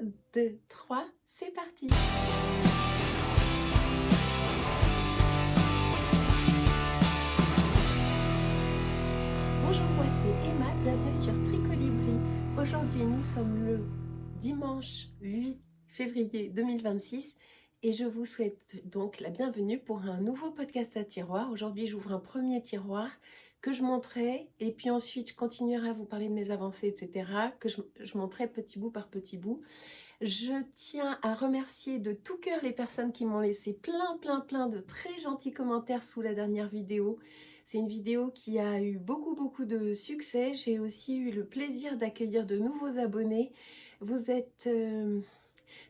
2, 3, c'est parti. Bonjour, moi c'est Emma, bienvenue sur Tricolibri. Aujourd'hui nous sommes le dimanche 8 février 2026 et je vous souhaite donc la bienvenue pour un nouveau podcast à tiroir. Aujourd'hui j'ouvre un premier tiroir que je montrerai et puis ensuite je continuerai à vous parler de mes avancées, etc. que je montrerai petit bout par petit bout. Je tiens à remercier de tout cœur les personnes qui m'ont laissé plein de très gentils commentaires sous la dernière vidéo. C'est une vidéo qui a eu beaucoup de succès. J'ai aussi eu le plaisir d'accueillir de nouveaux abonnés. Vous êtes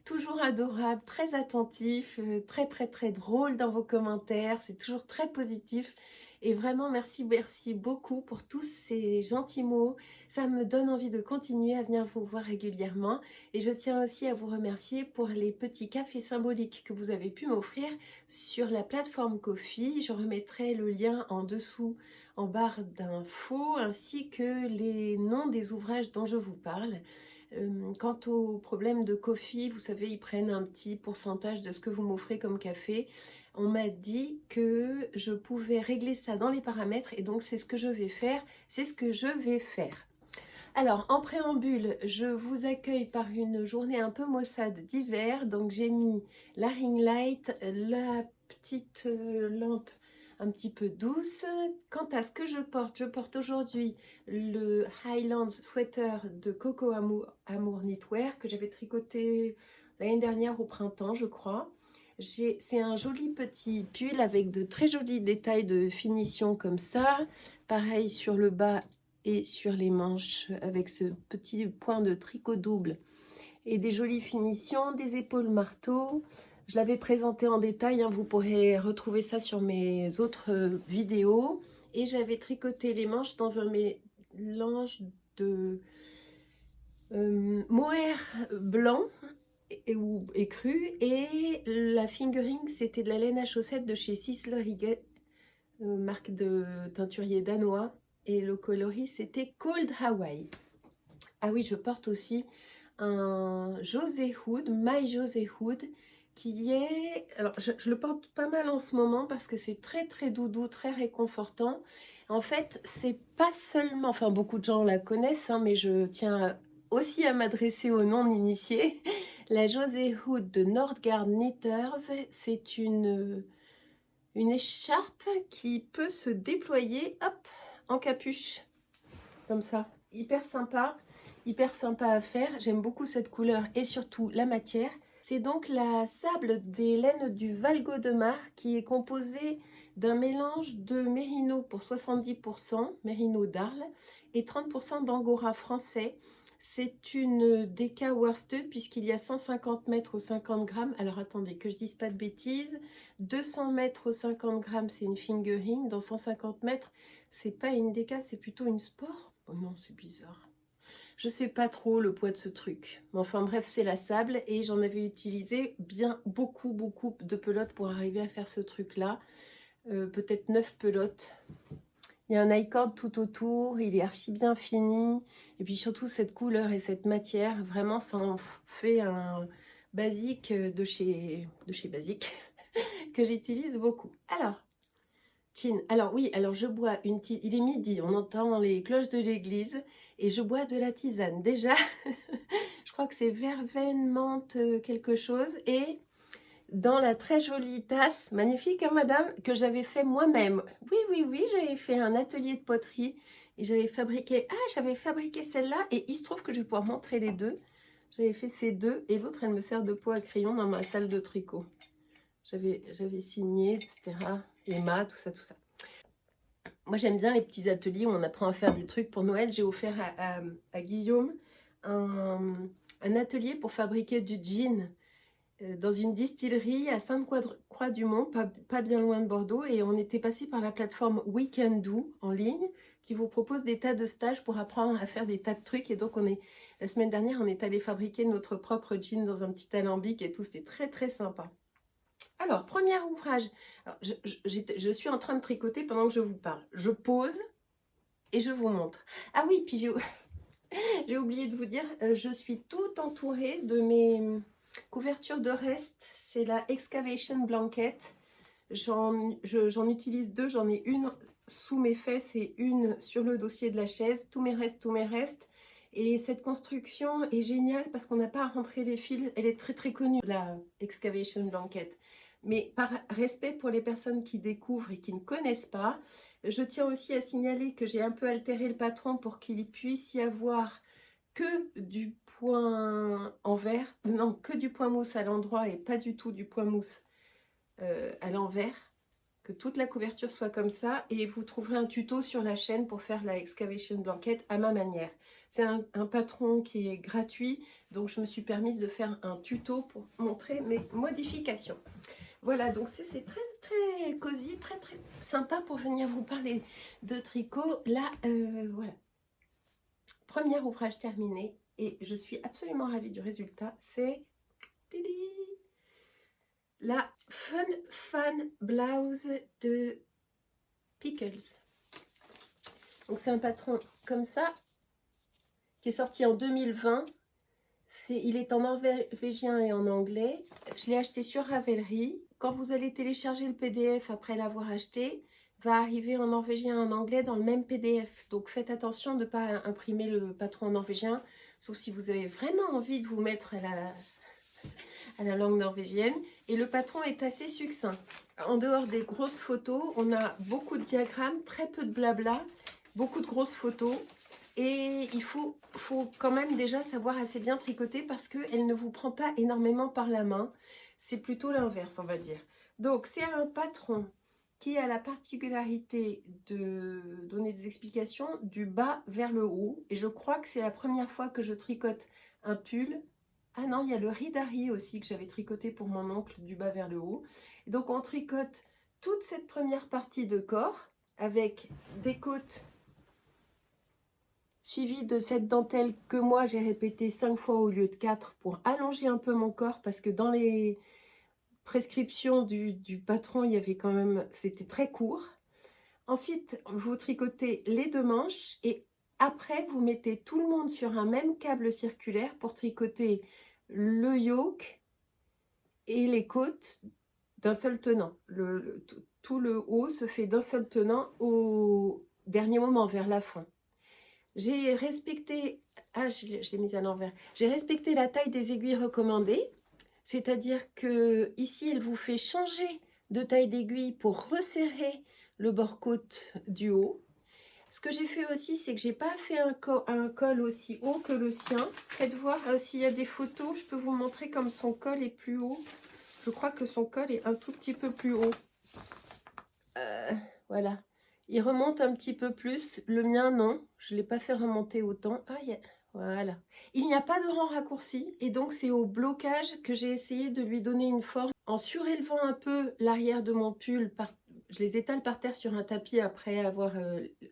toujours adorables, très attentifs, très drôles dans vos commentaires. C'est toujours très positif. Et vraiment, merci beaucoup pour tous ces gentils mots. Ça me donne envie de continuer à venir vous voir régulièrement. Et je tiens aussi à vous remercier pour les petits cafés symboliques que vous avez pu m'offrir sur la plateforme Ko-fi. Je remettrai le lien en dessous, en barre d'infos, ainsi que les noms des ouvrages dont je vous parle. Quant au problème de Ko-fi, vous savez, ils prennent un petit pourcentage de ce que vous m'offrez comme café. On m'a dit que je pouvais régler ça dans les paramètres et donc c'est ce que je vais faire. Alors, en préambule, je vous accueille par une journée un peu maussade d'hiver. Donc j'ai mis la ring light, la petite lampe un petit peu douce. Quant à ce que je porte aujourd'hui le Highlands sweater de Coco Amour Knitwear que j'avais tricoté l'année dernière au printemps, je crois. C'est un joli petit pull avec de très jolis détails de finition comme ça. Pareil sur le bas et sur les manches avec ce petit point de tricot double et des jolies finitions, des épaules marteau. Je l'avais présenté en détail, hein, vous pourrez retrouver ça sur mes autres vidéos. Et j'avais tricoté les manches dans un mélange de mohair blanc ou écru, et la fingering c'était de la laine à chaussettes de chez Sisler Higgett, marque de teinturier danois, et le coloris c'était Cold Hawaii. Ah oui, je porte aussi un José Hood, My José Hood, qui est... Alors, je le porte pas mal en ce moment parce que c'est très doudou, très réconfortant. En fait, c'est pas seulement... Enfin, beaucoup de gens la connaissent, hein, mais je tiens aussi à m'adresser aux non-initiés. La José Hood de Nordgard Knitters, c'est une écharpe qui peut se déployer, hop, en capuche, comme ça. Hyper sympa à faire. J'aime beaucoup cette couleur et surtout la matière. C'est donc la sable des laines du Val Gaudemar qui est composée d'un mélange de mérino pour 70%, mérino d'Arles, et 30% d'angora français. C'est une déca worsted puisqu'il y a 150 mètres au 50 grammes. Alors attendez, que je dise pas de bêtises. 200 mètres au 50 grammes, c'est une fingering. Dans 150 mètres, c'est pas une déca, c'est plutôt une sport. Oh non, c'est bizarre. Je sais pas trop le poids de ce truc. Mais enfin bref, c'est la sable et j'en avais utilisé beaucoup de pelotes pour arriver à faire ce truc-là. Peut-être 9 pelotes. Il y a un i-cord tout autour, il est archi bien fini. Et puis surtout cette couleur et cette matière, vraiment ça en fait un basique de chez Basique que j'utilise beaucoup. Alors, Chin. Alors oui, alors je bois une tisane. Il est midi, on entend les cloches de l'église et je bois de la tisane. Déjà, je crois que c'est verveine, menthe, quelque chose. Et dans la très jolie tasse, magnifique hein madame, que j'avais fait moi-même. Oui, j'avais fait un atelier de poterie et j'avais fabriqué celle-là et il se trouve que je vais pouvoir montrer les deux. J'avais fait ces deux et l'autre elle me sert de pot à crayon dans ma salle de tricot. J'avais signé, etc. Emma, tout ça. Moi, j'aime bien les petits ateliers où on apprend à faire des trucs. Pour Noël, j'ai offert à Guillaume un atelier pour fabriquer du gin dans une distillerie à Sainte-Croix-du-Mont, pas bien loin de Bordeaux. Et on était passé par la plateforme We Can Do en ligne qui vous propose des tas de stages pour apprendre à faire des tas de trucs. Et donc, la semaine dernière, on est allé fabriquer notre propre gin dans un petit alambic et tout. C'était très sympa. Alors, premier ouvrage. Alors, je suis en train de tricoter pendant que je vous parle. Je pose et je vous montre. Ah oui, puis J'ai oublié de vous dire, je suis tout entourée de mes couvertures de reste. C'est la Excavation Blanket. J'en utilise deux, j'en ai une sous mes fesses et une sur le dossier de la chaise. Tous mes restes, tous mes restes. Et cette construction est géniale parce qu'on n'a pas à rentrer les fils. Elle est très très connue, la Excavation Blanket. Mais par respect pour les personnes qui découvrent et qui ne connaissent pas, je tiens aussi à signaler que j'ai un peu altéré le patron pour qu'il puisse y avoir que du point en verre, non, que du point mousse à l'endroit et pas du tout du point mousse à l'envers, que toute la couverture soit comme ça, et vous trouverez un tuto sur la chaîne pour faire la Excavation Blanket à ma manière. C'est un patron qui est gratuit, donc je me suis permise de faire un tuto pour montrer mes modifications. Voilà, donc c'est très très cosy, très très sympa pour venir vous parler de tricot. Là, voilà. Premier ouvrage terminé et je suis absolument ravie du résultat. C'est la Fun Fan Blouse de Pickles. Donc c'est un patron comme ça qui est sorti en 2020. Il est en norvégien et en anglais. Je l'ai acheté sur Ravelry. Quand vous allez télécharger le PDF après l'avoir acheté, va arriver en norvégien et en anglais dans le même PDF. Donc faites attention de ne pas imprimer le patron en norvégien, sauf si vous avez vraiment envie de vous mettre à la langue norvégienne. Et le patron est assez succinct. En dehors des grosses photos, on a beaucoup de diagrammes, très peu de blabla, beaucoup de grosses photos. Et il faut quand même déjà savoir assez bien tricoter parce qu'elle ne vous prend pas énormément par la main. C'est plutôt l'inverse, on va dire. Donc, c'est un patron qui a la particularité de donner des explications du bas vers le haut. Et je crois que c'est la première fois que je tricote un pull. Ah non, il y a le Ridari aussi que j'avais tricoté pour mon oncle du bas vers le haut. Et donc, on tricote toute cette première partie de corps avec des côtes suivi de cette dentelle que moi j'ai répété 5 fois au lieu de 4 pour allonger un peu mon corps parce que dans les prescriptions du patron il y avait quand même, c'était très court. Ensuite vous tricotez les deux manches et après vous mettez tout le monde sur un même câble circulaire pour tricoter le yoke et les côtes d'un seul tenant. Tout le haut se fait d'un seul tenant au dernier moment vers la fin. J'ai respecté, je l'ai mise à l'envers. J'ai respecté la taille des aiguilles recommandées, c'est-à-dire que ici elle vous fait changer de taille d'aiguille pour resserrer le bord-côte du haut. Ce que j'ai fait aussi, c'est que j'ai pas fait un col aussi haut que le sien. Faites voir s'il y a des photos, je peux vous montrer comme son col est plus haut. Je crois que son col est un tout petit peu plus haut. Voilà. Il remonte un petit peu plus. Le mien, non. Je ne l'ai pas fait remonter autant. Ah, voilà. Il n'y a pas de rang raccourci. Et donc, c'est au blocage que j'ai essayé de lui donner une forme. En surélevant un peu l'arrière de mon pull, je les étale par terre sur un tapis après avoir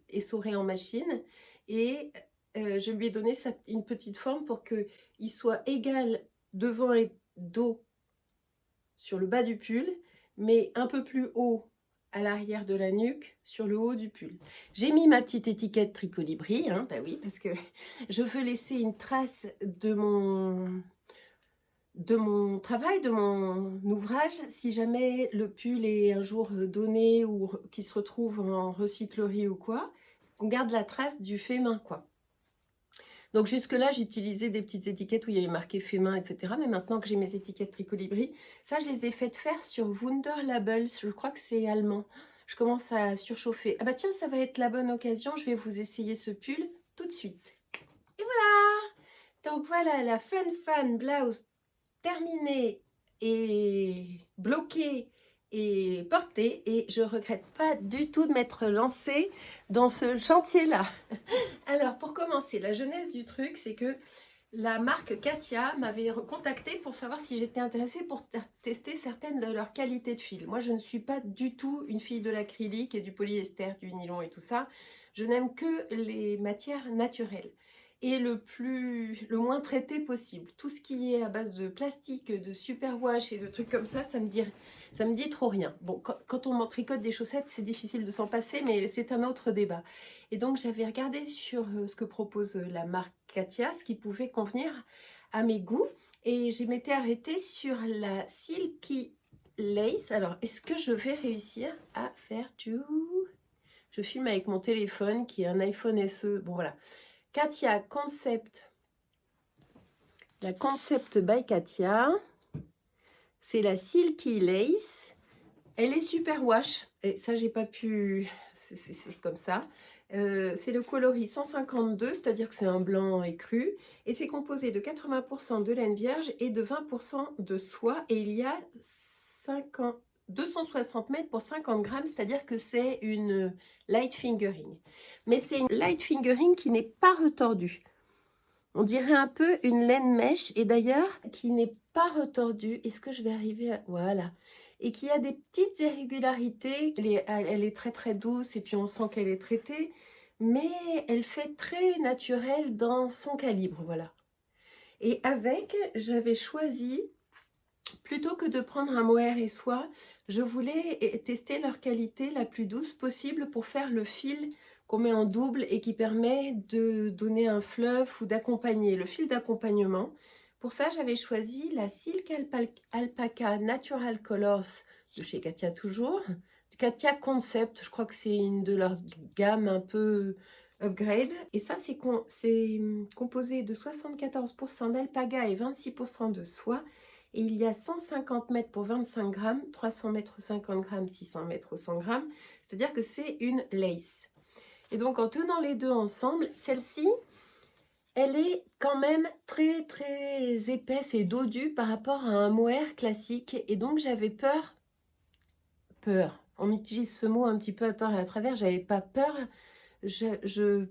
essoré en machine. Et je lui ai donné une petite forme pour qu'il soit égal devant et dos sur le bas du pull, mais un peu plus haut à l'arrière de la nuque, sur le haut du pull. J'ai mis ma petite étiquette Tricolibri, hein, bah oui, parce que je veux laisser une trace de mon travail, de mon ouvrage, si jamais le pull est un jour donné ou qu'il se retrouve en recyclerie ou quoi, on garde la trace du fait main, quoi. Donc jusque-là, j'utilisais des petites étiquettes où il y avait marqué fait main, etc. Mais maintenant que j'ai mes étiquettes Tricolibri, ça, je les ai faites faire sur Wunderlabels. Je crois que c'est allemand. Je commence à surchauffer. Ah bah tiens, ça va être la bonne occasion. Je vais vous essayer ce pull tout de suite. Et voilà! Donc voilà, la Fun Fan Blouse terminée et bloquée et portée. Et je regrette pas du tout de m'être lancée dans ce chantier-là. Alors, pour commencer, la genèse du truc, c'est que la marque Katia m'avait contactée pour savoir si j'étais intéressée pour tester certaines de leurs qualités de fil. Moi, je ne suis pas du tout une fille de l'acrylique et du polyester, du nylon et tout ça. Je n'aime que les matières naturelles et le moins traité possible. Tout ce qui est à base de plastique, de superwash et de trucs comme ça me dit trop rien. Bon, quand on tricote des chaussettes, c'est difficile de s'en passer, mais c'est un autre débat. Et donc, j'avais regardé sur ce que propose la marque Katia, ce qui pouvait convenir à mes goûts. Et je m'étais arrêtée sur la Silky Lace. Alors, est-ce que je vais réussir à faire tout? Je filme avec mon téléphone qui est un iPhone SE. Bon, voilà. Katia Concept. La Concept by Katia. C'est la Silky Lace. Elle est super wash. Et ça, j'ai pas pu... C'est comme ça. C'est le coloris 152, c'est-à-dire que c'est un blanc écru. Et c'est composé de 80% de laine vierge et de 20% de soie. Et il y a 260 mètres pour 50 grammes, c'est-à-dire que c'est une light fingering. Mais c'est une light fingering qui n'est pas retordue. On dirait un peu une laine mèche, et d'ailleurs, qui n'est pas retordue. Est-ce que je vais arriver à... Voilà. Et qui a des petites irrégularités. Elle est très très douce, et puis on sent qu'elle est traitée. Mais elle fait très naturelle dans son calibre, voilà. Et avec, j'avais choisi, plutôt que de prendre un mohair et soie, je voulais tester leur qualité la plus douce possible pour faire le fil qu'on met en double et qui permet de donner un fluff ou d'accompagner, le fil d'accompagnement. Pour ça, j'avais choisi la Silk Alpaca Natural Colors de chez Katia toujours. Katia Concept, je crois que c'est une de leurs gammes un peu upgrade. Et ça, c'est composé de 74% d'alpaga et 26% de soie. Et il y a 150 mètres pour 25 grammes, 300 mètres 50 grammes, 600 mètres 100 grammes. C'est-à-dire que c'est une lace. Et donc, en tenant les deux ensemble, celle-ci, elle est quand même très, très épaisse et dodue par rapport à un mohair classique. Et donc, j'avais peur. On utilise ce mot un petit peu à tort et à travers. J'avais pas peur. Je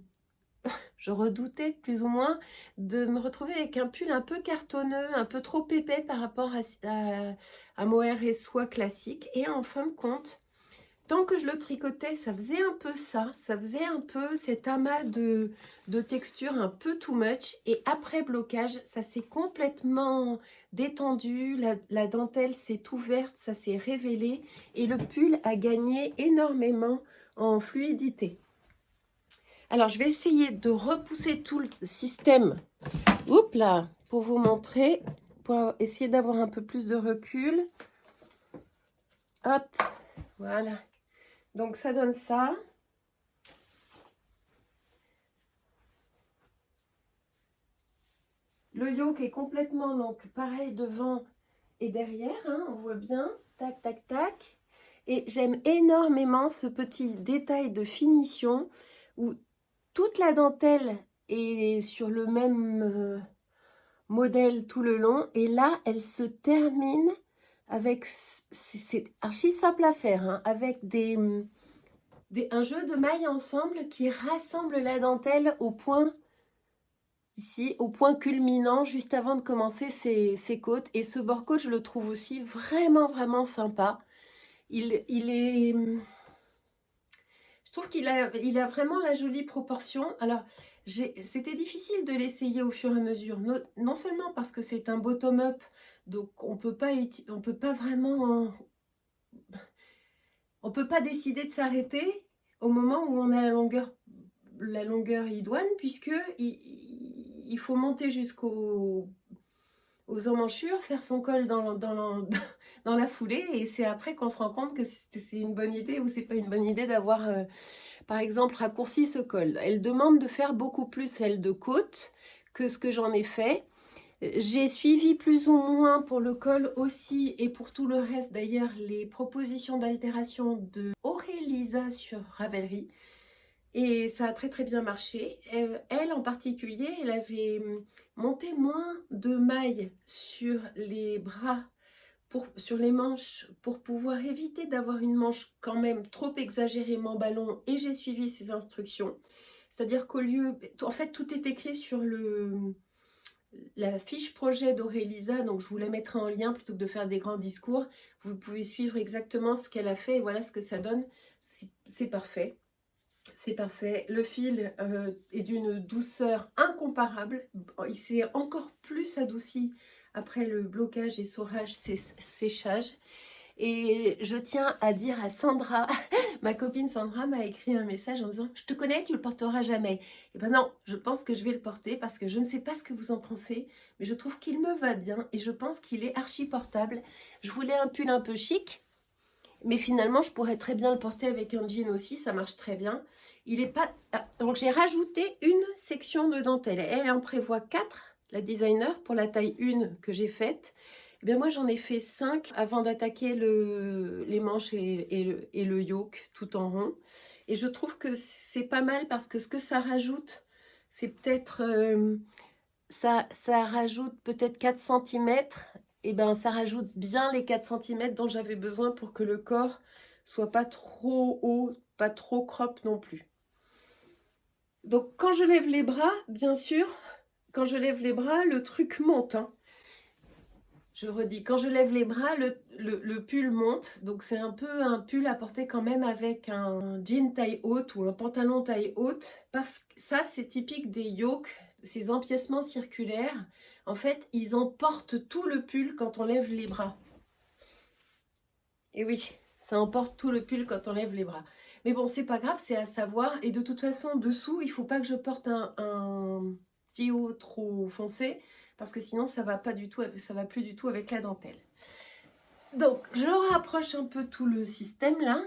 redoutais plus ou moins de me retrouver avec un pull un peu cartonneux, un peu trop épais par rapport à mohair et soie classique. Et en fin de compte, tant que je le tricotais, ça faisait un peu ça. Ça faisait un peu cet amas de texture un peu too much. Et après blocage, ça s'est complètement détendu. La dentelle s'est ouverte, ça s'est révélé. Et le pull a gagné énormément en fluidité. Alors, je vais essayer de repousser tout le système. Oups là, pour vous montrer, pour essayer d'avoir un peu plus de recul. Hop, voilà. Donc, ça donne ça. Le yoke est complètement, donc, pareil devant et derrière. Hein, on voit bien. Tac, tac, tac. Et j'aime énormément ce petit détail de finition où toute la dentelle est sur le même modèle tout le long. Et là, elle se termine avec... C'est archi simple à faire, hein, avec un jeu de mailles ensemble qui rassemble la dentelle au point, ici, au point culminant, juste avant de commencer ses côtes. Et ce bord-côte, je le trouve aussi vraiment, vraiment sympa. Il est... Je trouve qu'il a vraiment la jolie proportion. Alors, c'était difficile de l'essayer au fur et à mesure. Non seulement parce que c'est un bottom-up, donc on peut pas vraiment... On peut pas décider de s'arrêter au moment où on a la longueur idoine, puisque il faut monter jusqu'aux emmanchures, faire son col dans la foulée, et c'est après qu'on se rend compte que c'est une bonne idée ou c'est pas une bonne idée d'avoir, par exemple, raccourci ce col. Elle demande de faire beaucoup plus celle de côte que ce que j'en ai fait. J'ai suivi plus ou moins pour le col aussi et pour tout le reste d'ailleurs les propositions d'altération de Aurélisa sur Ravelry. Et ça a très très bien marché. Elle en particulier, elle avait monté moins de mailles sur les bras, sur les manches, pour pouvoir éviter d'avoir une manche quand même trop exagérément ballon. Et j'ai suivi ses instructions. C'est-à-dire qu'au lieu... En fait, tout est écrit sur la fiche projet d'Aurélisa, donc je vous la mettrai en lien plutôt que de faire des grands discours. Vous pouvez suivre exactement ce qu'elle a fait et voilà ce que ça donne. C'est parfait. C'est parfait. Le fil est d'une douceur incomparable. Il s'est encore plus adouci après le blocage et séchage. Et je tiens à dire à Sandra, ma copine Sandra m'a écrit un message en disant « Je te connais, tu le porteras jamais ». Et ben non, je pense que je vais le porter parce que je ne sais pas ce que vous en pensez, mais je trouve qu'il me va bien et je pense qu'il est archi portable. Je voulais un pull un peu chic, mais finalement je pourrais très bien le porter avec un jean aussi, ça marche très bien. Il est pas... Donc j'ai rajouté une section de dentelle, elle en prévoit 4, la designer, pour la taille 1 que j'ai faite. Eh bien moi j'en ai fait 5 avant d'attaquer les manches et le yoke tout en rond. Et je trouve que c'est pas mal parce que ce que ça rajoute, c'est peut-être... ça rajoute peut-être 4 cm. Et ben ça rajoute bien les 4 cm dont j'avais besoin pour que le corps soit pas trop haut, pas trop crop non plus. Donc quand je lève les bras, bien sûr, quand je lève les bras, le truc monte, hein. Je redis, quand je lève les bras, le pull monte. Donc c'est un peu un pull à porter quand même avec un jean taille haute ou un pantalon taille haute. Parce que ça, c'est typique des yokes, ces empiècements circulaires. En fait, ils emportent tout le pull quand on lève les bras. Et oui, ça emporte tout le pull quand on lève les bras. Mais bon, c'est pas grave, c'est à savoir. Et de toute façon, dessous, il faut pas que je porte un petit haut trop foncé. Parce que sinon, ça va pas du tout, ça va plus du tout avec la dentelle. Donc, je rapproche un peu tout le système là.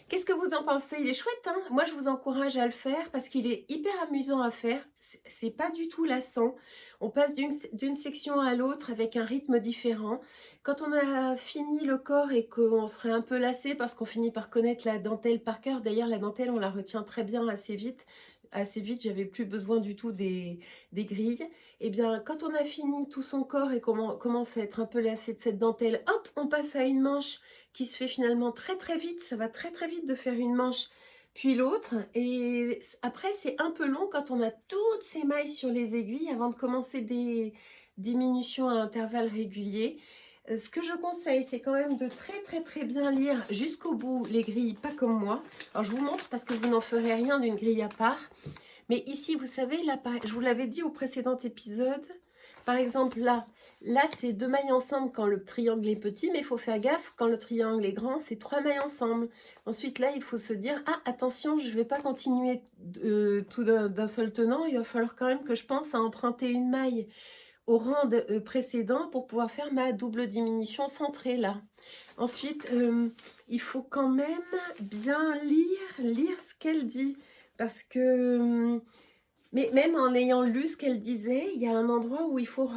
Qu'est-ce que vous en pensez? Il est chouette, hein? Moi, je vous encourage à le faire parce qu'il est hyper amusant à faire. C'est pas du tout lassant. On passe d'une section à l'autre avec un rythme différent. Quand on a fini le corps et qu'on serait un peu lassé parce qu'on finit par connaître la dentelle par cœur. D'ailleurs, la dentelle, on la retient très bien assez vite. Assez vite, j'avais plus besoin du tout des grilles. Et bien, quand on a fini tout son corps et qu'on commence à être un peu lassé de cette dentelle, hop, on passe à une manche qui se fait finalement très très vite. Ça va très très vite de faire une manche puis l'autre. Et après, c'est un peu long quand on a toutes ces mailles sur les aiguilles avant de commencer des diminutions à intervalles réguliers. Ce que je conseille, c'est quand même de très très très bien lire jusqu'au bout les grilles, pas comme moi. Alors je vous montre parce que vous n'en ferez rien d'une grille à part. Mais ici, vous savez, là, je vous l'avais dit au précédent épisode, par exemple là c'est 2 mailles ensemble quand le triangle est petit, mais il faut faire gaffe, quand le triangle est grand, c'est 3 mailles ensemble. Ensuite là, il faut se dire, ah attention, je ne vais pas continuer tout d'un seul tenant, il va falloir quand même que je pense à emprunter une maille au rang précédent pour pouvoir faire ma double diminution centrée là. Ensuite, il faut quand même bien lire ce qu'elle dit, parce que... Mais même en ayant lu ce qu'elle disait, il y a un endroit où il faut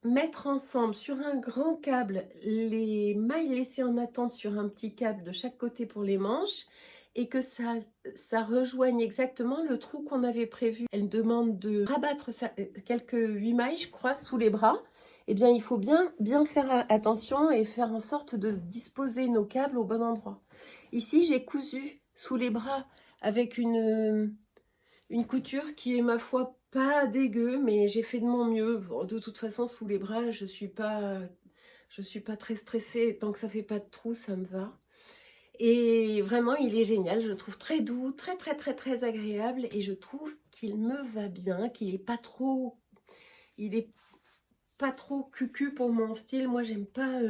mettre ensemble sur un grand câble les mailles laissées en attente sur un petit câble de chaque côté pour les manches et que ça rejoigne exactement le trou qu'on avait prévu. Elle demande de rabattre quelques 8 mailles, je crois, sous les bras. Eh bien, il faut bien faire attention et faire en sorte de disposer nos câbles au bon endroit. Ici, j'ai cousu sous les bras avec une couture qui est, ma foi, pas dégueu, mais j'ai fait de mon mieux. Bon, de toute façon, sous les bras, je suis pas très stressée. Tant que ça fait pas de trou, ça me va. Et vraiment, il est génial. Je le trouve très doux, très, très, très, très agréable. Et je trouve qu'il me va bien, qu'il est pas trop... Il est pas trop cucu pour mon style. Moi, j'aime pas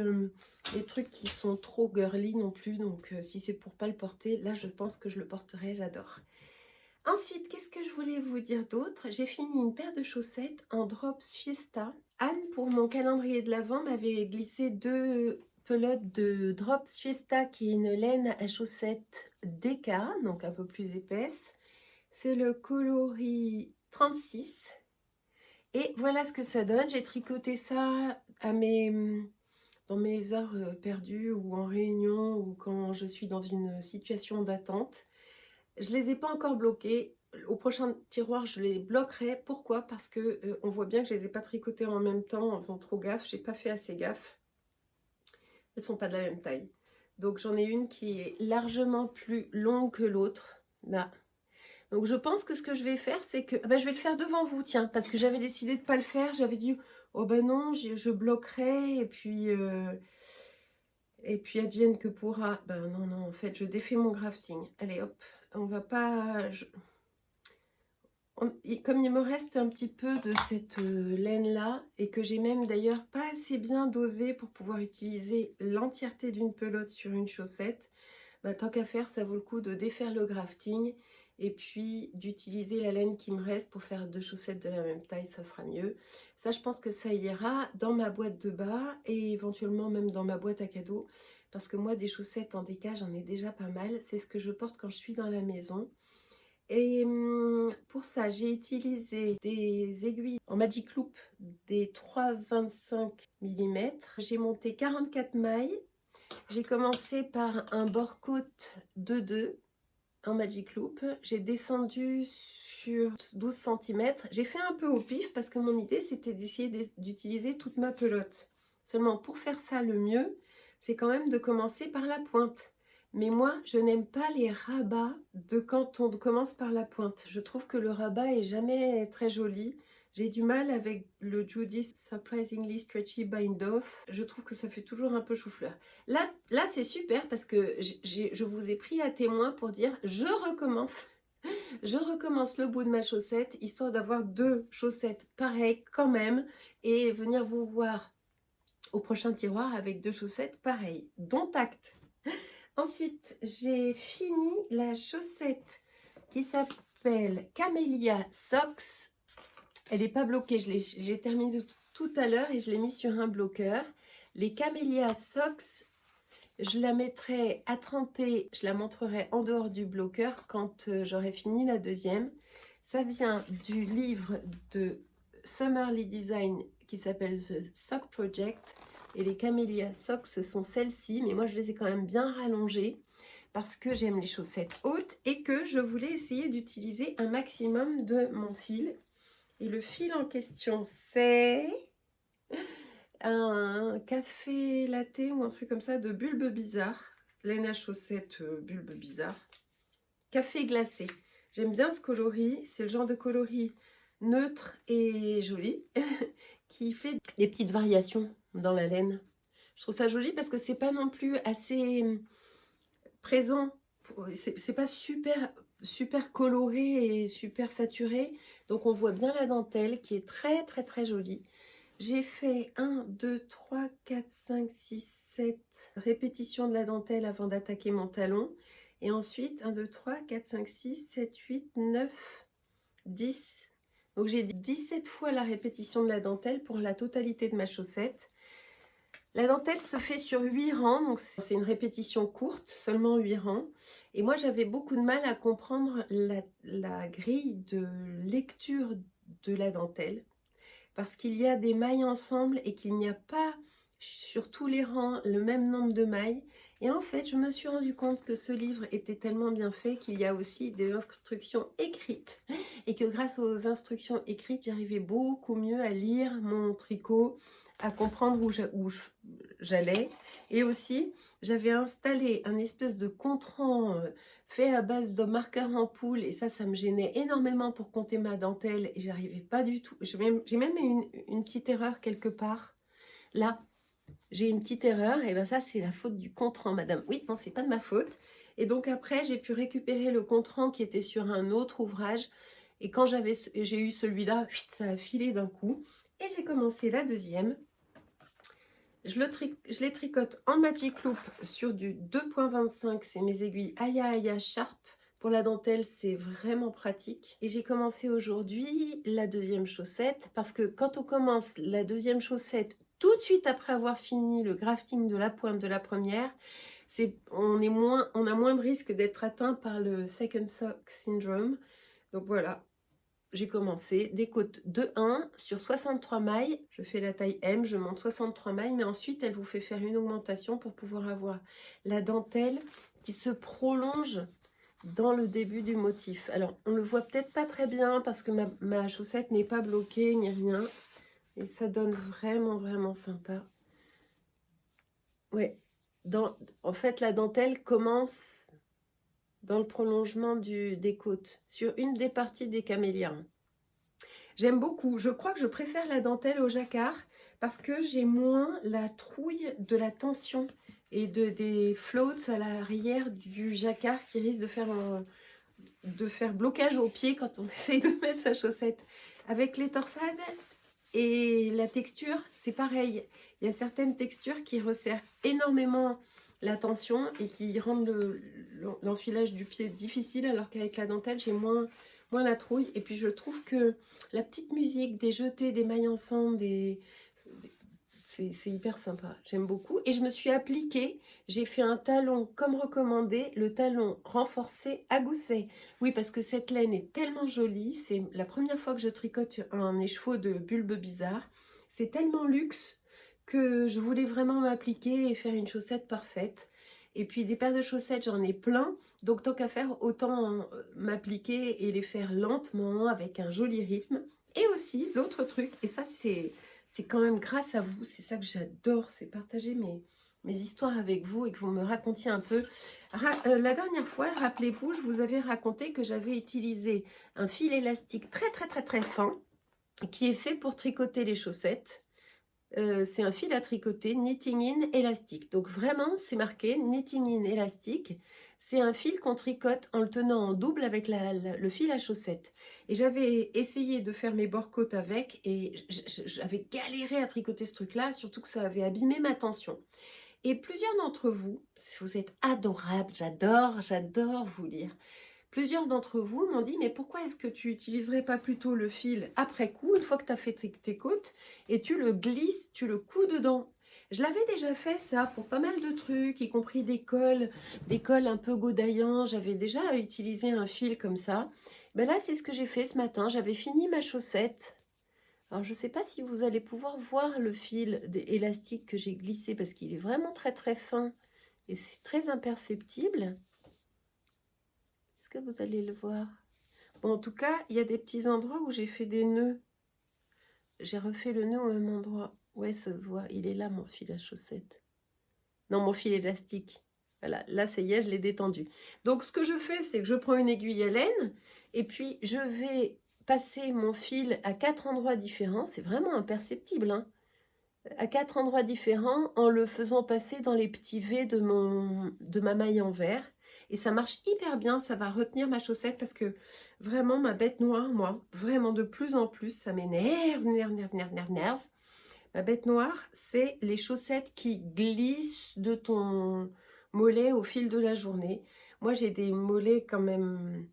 les trucs qui sont trop girly non plus. Donc, si c'est pour pas le porter, là, je pense que je le porterai. J'adore. Ensuite, qu'est-ce que je voulais vous dire d'autre? J'ai fini une paire de chaussettes en Drops Fiesta. Anne, pour mon calendrier de l'Avent, m'avait glissé 2 pelotes de Drops Fiesta, qui est une laine à chaussettes DK, donc un peu plus épaisse. C'est le coloris 36. Et voilà ce que ça donne. J'ai tricoté ça dans mes heures perdues ou en réunion ou quand je suis dans une situation d'attente. Je ne les ai pas encore bloqués. Au prochain tiroir, je les bloquerai. Pourquoi? Parce que on voit bien que je ne les ai pas tricotées en même temps en faisant trop gaffe. J'ai pas fait assez gaffe. Elles ne sont pas de la même taille. Donc j'en ai une qui est largement plus longue que l'autre. Là. Donc je pense que ce que je vais faire, c'est que... je vais le faire devant vous, tiens. Parce que j'avais décidé de ne pas le faire. J'avais dit, oh ben non, je bloquerai. Et puis advienne que pourra. Ben non, en fait, je défais mon grafting. Allez, hop. On va pas... Comme il me reste un petit peu de cette laine-là, et que j'ai même d'ailleurs pas assez bien dosé pour pouvoir utiliser l'entièreté d'une pelote sur une chaussette, bah, tant qu'à faire, ça vaut le coup de défaire le grafting et puis d'utiliser la laine qui me reste pour faire 2 chaussettes de la même taille, ça sera mieux. Ça, je pense que ça ira dans ma boîte de bas et éventuellement même dans ma boîte à cadeaux, parce que moi, des chaussettes en déca, j'en ai déjà pas mal. C'est ce que je porte quand je suis dans la maison. Et pour ça, j'ai utilisé des aiguilles en Magic Loop, des 3,25 mm. J'ai monté 44 mailles. J'ai commencé par un bord-côte 2,2 en Magic Loop. J'ai descendu sur 12 cm. J'ai fait un peu au pif parce que mon idée, c'était d'essayer d'utiliser toute ma pelote. Seulement, pour faire ça, le mieux, c'est quand même de commencer par la pointe. Mais moi, je n'aime pas les rabats de quand on commence par la pointe. Je trouve que le rabat est jamais très joli. J'ai du mal avec le Judy Surprisingly Stretchy Bind Off. Je trouve que ça fait toujours un peu chou-fleur. Là c'est super parce que je vous ai pris à témoin pour dire je recommence. Je recommence le bout de ma chaussette, histoire d'avoir 2 chaussettes pareilles quand même et venir vous voir au prochain tiroir avec 2 chaussettes pareilles. Dont acte. Ensuite, j'ai fini la chaussette qui s'appelle Camellia Socks. Elle n'est pas bloquée, j'ai terminé tout à l'heure et je l'ai mis sur un bloqueur. Les Camellia Socks, je la mettrai à tremper, je la montrerai en dehors du bloqueur quand j'aurai fini la deuxième. Ça vient du livre de Summerly Design qui s'appelle The Sock Project. Et les Camellia Socks, ce sont celles-ci, mais moi je les ai quand même bien rallongées parce que j'aime les chaussettes hautes et que je voulais essayer d'utiliser un maximum de mon fil. Et le fil en question, c'est un café latte ou un truc comme ça de Bulbe Bizarre. Laine à chaussettes Bulbe Bizarre. Café glacé. J'aime bien ce coloris. C'est le genre de coloris neutre et joli qui fait des petites variations dans la laine. Je trouve ça joli parce que c'est pas non plus assez présent. C'est pas super coloré et super saturé. Donc on voit bien la dentelle qui est très jolie. J'ai fait 1, 2, 3, 4, 5, 6, 7 répétitions de la dentelle avant d'attaquer mon talon. Et ensuite 1, 2, 3, 4, 5, 6, 7, 8, 9, 10. Donc j'ai 17 fois la répétition de la dentelle pour la totalité de ma chaussette. La dentelle se fait sur 8 rangs, donc c'est une répétition courte, seulement 8 rangs. Et moi, j'avais beaucoup de mal à comprendre la grille de lecture de la dentelle, parce qu'il y a des mailles ensemble et qu'il n'y a pas sur tous les rangs le même nombre de mailles. Et en fait, je me suis rendu compte que ce livre était tellement bien fait qu'il y a aussi des instructions écrites. Et que grâce aux instructions écrites, j'arrivais beaucoup mieux à lire mon tricot, à comprendre où j'allais. Et aussi, j'avais installé un espèce de compte-rang fait à base de marqueurs en poule. Et ça me gênait énormément pour compter ma dentelle. Et j'arrivais pas du tout. J'ai même une petite erreur quelque part. Là, j'ai une petite erreur. Et bien ça, c'est la faute du compte-rang, madame. Oui, non, c'est pas de ma faute. Et donc après, j'ai pu récupérer le compte-rang qui était sur un autre ouvrage. Et quand j'ai eu celui-là, ça a filé d'un coup. Et j'ai commencé la deuxième. Je les tricote en Magic Loop sur du 2,25. C'est mes aiguilles Aya Aya Sharp. Pour la dentelle, c'est vraiment pratique. Et j'ai commencé aujourd'hui la deuxième chaussette parce que quand on commence la deuxième chaussette tout de suite après avoir fini le grafting de la pointe de la première, on a moins de risque d'être atteint par le second sock syndrome. Donc voilà. J'ai commencé des côtes de 1 sur 63 mailles. Je fais la taille M, je monte 63 mailles, mais ensuite elle vous fait faire une augmentation pour pouvoir avoir la dentelle qui se prolonge dans le début du motif. Alors on le voit peut-être pas très bien parce que ma chaussette n'est pas bloquée ni rien. Et ça donne vraiment sympa. Ouais, en fait la dentelle commence dans le prolongement des côtes, sur une des parties des camélias. J'aime beaucoup, je crois que je préfère la dentelle au jacquard parce que j'ai moins la trouille de la tension et des floats à l'arrière du jacquard qui risque de faire de faire blocage au pied quand on essaye de mettre sa chaussette. Avec les torsades et la texture, c'est pareil. Il y a certaines textures qui resserrent énormément la tension et qui rendent l'enfilage du pied difficile, alors qu'avec la dentelle, j'ai moins la trouille. Et puis je trouve que la petite musique des jetés, des mailles ensemble, c'est hyper sympa, j'aime beaucoup. Et je me suis appliquée, j'ai fait un talon comme recommandé, le talon renforcé à gousset. Oui, parce que cette laine est tellement jolie, c'est la première fois que je tricote un écheveau de bulbe bizarre. C'est tellement luxe que je voulais vraiment m'appliquer et faire une chaussette parfaite. Et puis des paires de chaussettes, j'en ai plein, donc tant qu'à faire, autant m'appliquer et les faire lentement, avec un joli rythme. Et aussi, l'autre truc, et ça c'est quand même grâce à vous, c'est ça que j'adore, c'est partager mes histoires avec vous et que vous me racontiez un peu. La dernière fois, rappelez-vous, je vous avais raconté que j'avais utilisé un fil élastique très fin qui est fait pour tricoter les chaussettes. C'est un fil à tricoter knitting in élastique. Donc vraiment, c'est marqué knitting in élastique. C'est un fil qu'on tricote en le tenant en double avec le fil à chaussettes. Et j'avais essayé de faire mes bord-côtes avec et j'avais galéré à tricoter ce truc-là, surtout que ça avait abîmé ma tension. Et plusieurs d'entre vous, vous êtes adorables, j'adore vous lire. Plusieurs d'entre vous m'ont dit, mais pourquoi est-ce que tu n'utiliserais pas plutôt le fil après coup, une fois que tu as fait tes côtes, et tu le glisses, tu le couds dedans? Je l'avais déjà fait ça pour pas mal de trucs, y compris des cols un peu godaillants. J'avais déjà utilisé un fil comme ça. Ben là, c'est ce que j'ai fait ce matin. J'avais fini ma chaussette. Alors, je ne sais pas si vous allez pouvoir voir le fil élastique que j'ai glissé, parce qu'il est vraiment très fin et c'est très imperceptible. Est-ce que vous allez le voir? Bon, en tout cas, il y a des petits endroits où j'ai fait des nœuds. J'ai refait le nœud au même endroit. Ouais, ça se voit. Il est là, mon fil à chaussette. Non, mon fil élastique. Voilà, là, ça y est, je l'ai détendu. Donc, ce que je fais, c'est que je prends une aiguille à laine et puis je vais passer mon fil à 4 endroits différents. C'est vraiment imperceptible, hein, à 4 endroits différents en le faisant passer dans les petits V de ma maille en vert. Et ça marche hyper bien, ça va retenir ma chaussette parce que vraiment ma bête noire, moi, vraiment de plus en plus, ça m'énerve, nerve. Ma bête noire, c'est les chaussettes qui glissent de ton mollet au fil de la journée. Moi, j'ai des mollets quand même,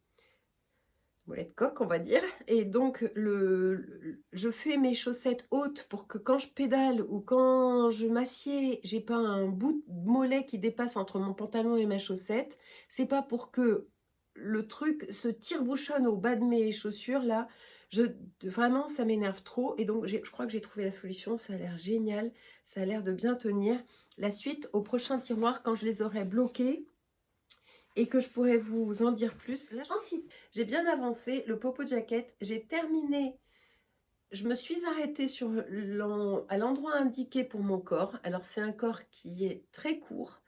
mollet de coq, on va dire. Et donc, je fais mes chaussettes hautes pour que quand je pédale ou quand je m'assieds, j'ai pas un bout de mollet qui dépasse entre mon pantalon et ma chaussette. C'est pas pour que le truc se tire-bouchonne au bas de mes chaussures, là. Vraiment, ça m'énerve trop. Et donc, je crois que j'ai trouvé la solution. Ça a l'air génial. Ça a l'air de bien tenir. La suite, au prochain tiroir, quand je les aurai bloqués, et que je pourrais vous en dire plus. Là, ensuite, j'ai bien avancé le popo jacket. J'ai terminé. Je me suis arrêtée à l'endroit indiqué pour mon corps. Alors, c'est un corps qui est très court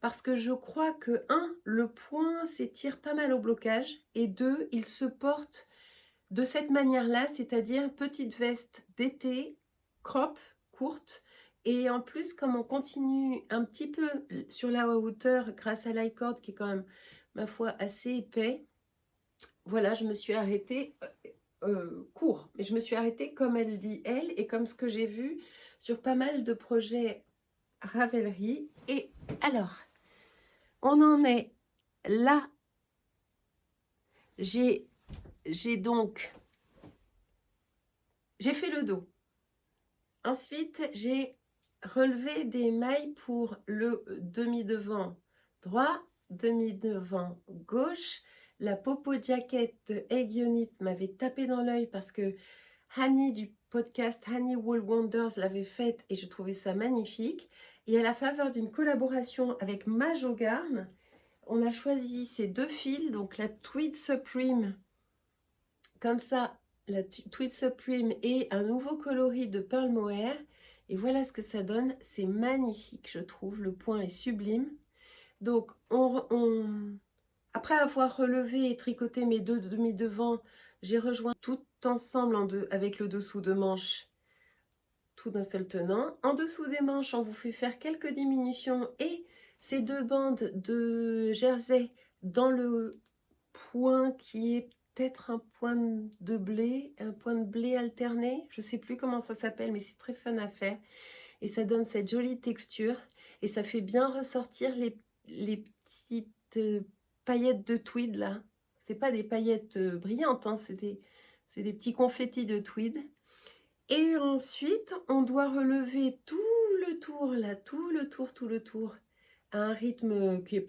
parce que je crois que, 1, le point s'étire pas mal au blocage et 2, il se porte de cette manière-là, c'est-à-dire petite veste d'été, crop, courte. Et en plus, comme on continue un petit peu sur la hauteur grâce à l'icord qui est quand même, ma foi, assez épais, voilà, je me suis arrêtée court. Mais je me suis arrêtée comme elle dit, elle, et comme ce que j'ai vu sur pas mal de projets Ravelry. Et alors, on en est là. J'ai fait le dos. Ensuite, j'ai relevé des mailles pour le demi-devant droit, demi-devant gauche. La popo jacket de Egg Unit m'avait tapé dans l'œil parce que Hani du podcast Hani Wool Wonders l'avait faite et je trouvais ça magnifique. Et à la faveur d'une collaboration avec Majogarn, on a choisi ces deux fils, donc la Tweed Supreme, comme ça, la Tweed Supreme et un nouveau coloris de Pearl Mohair. Et voilà ce que ça donne. C'est magnifique, je trouve. Le point est sublime. Donc, après avoir relevé et tricoté mes deux demi-devants, j'ai rejoint tout ensemble avec le dessous de manche, tout d'un seul tenant. En dessous des manches, on vous fait faire quelques diminutions et ces deux bandes de jersey dans le point qui est peut-être un point de blé alterné. Je ne sais plus comment ça s'appelle, mais c'est très fun à faire. Et ça donne cette jolie texture. Et ça fait bien ressortir les petites paillettes de tweed là. C'est pas des paillettes brillantes, hein, c'est des petits confettis de tweed. Et ensuite, on doit relever tout le tour là, tout le tour, à un rythme qui est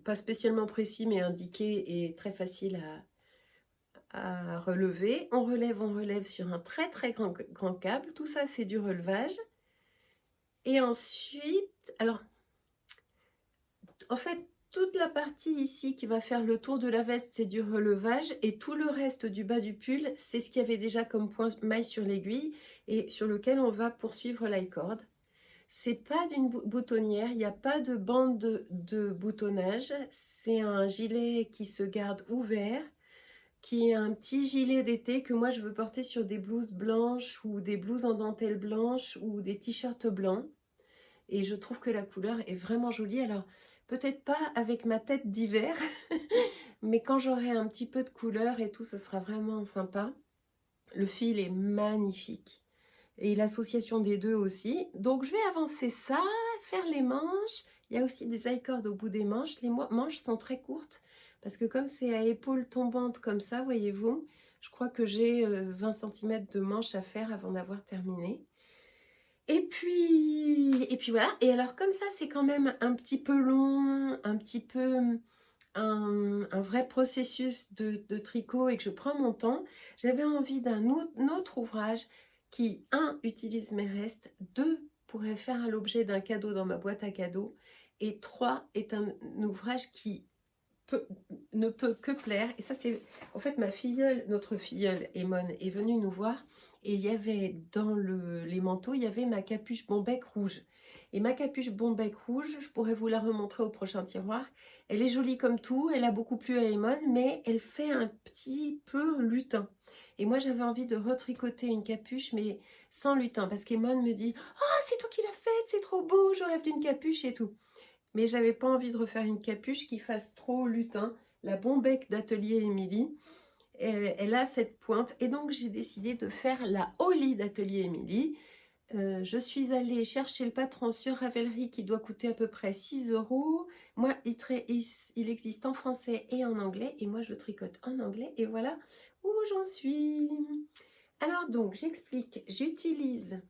pas spécialement précis, mais indiqué et très facile à relever. On relève sur un très grand câble. Tout ça, c'est du relevage. Et ensuite, alors, en fait, toute la partie ici qui va faire le tour de la veste, c'est du relevage. Et tout le reste du bas du pull, c'est ce qu'il y avait déjà comme point maille sur l'aiguille et sur lequel on va poursuivre l'I-cord. C'est pas d'une boutonnière, il n'y a pas de bande de boutonnage. C'est un gilet qui se garde ouvert, qui est un petit gilet d'été que moi je veux porter sur des blouses blanches ou des blouses en dentelle blanche ou des t-shirts blancs. Et je trouve que la couleur est vraiment jolie. Alors, peut-être pas avec ma tête d'hiver, mais quand j'aurai un petit peu de couleur et tout, ce sera vraiment sympa. Le fil est magnifique. Et l'association des deux aussi. Donc, je vais avancer ça, faire les manches. Il y a aussi des I-cords au bout des manches. Les manches sont très courtes parce que comme c'est à épaules tombantes comme ça, voyez-vous, je crois que j'ai 20 cm de manches à faire avant d'avoir terminé. Et puis voilà. Et alors comme ça, c'est quand même un petit peu long, un petit peu un vrai processus de tricot et que je prends mon temps. J'avais envie d'un autre ouvrage qui, un, utilise mes restes, deux, pourrait faire l'objet d'un cadeau dans ma boîte à cadeaux, et trois, est un ouvrage qui ne peut que plaire. Et ça, c'est en fait ma filleule, notre filleule Emone est venue nous voir et il y avait dans les manteaux, il y avait ma capuche bombec rouge. Et ma capuche bombec rouge, je pourrais vous la remontrer au prochain tiroir. Elle est jolie comme tout, elle a beaucoup plu à Emone, mais elle fait un petit peu lutin. Et moi, j'avais envie de retricoter une capuche, mais sans lutin, parce qu'Emone me dit « Oh, c'est toi qui l'as faite, c'est trop beau, je rêve d'une capuche et tout ». Mais j'avais pas envie de refaire une capuche qui fasse trop lutin. La Bombec d'Atelier Émilie, elle a cette pointe. Et donc, j'ai décidé de faire la Holly d'Atelier Émilie. Je suis allée chercher le patron sur Ravelry qui doit coûter à peu près 6 €. Moi, il existe en français et en anglais. Et moi, je tricote en anglais. Et voilà où j'en suis. Alors donc, j'explique. J'utilise...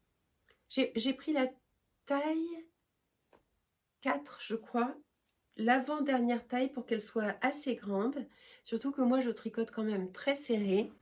J'ai pris la taille 4, je crois, l'avant-dernière taille pour qu'elle soit assez grande. Surtout que moi, je tricote quand même très serré.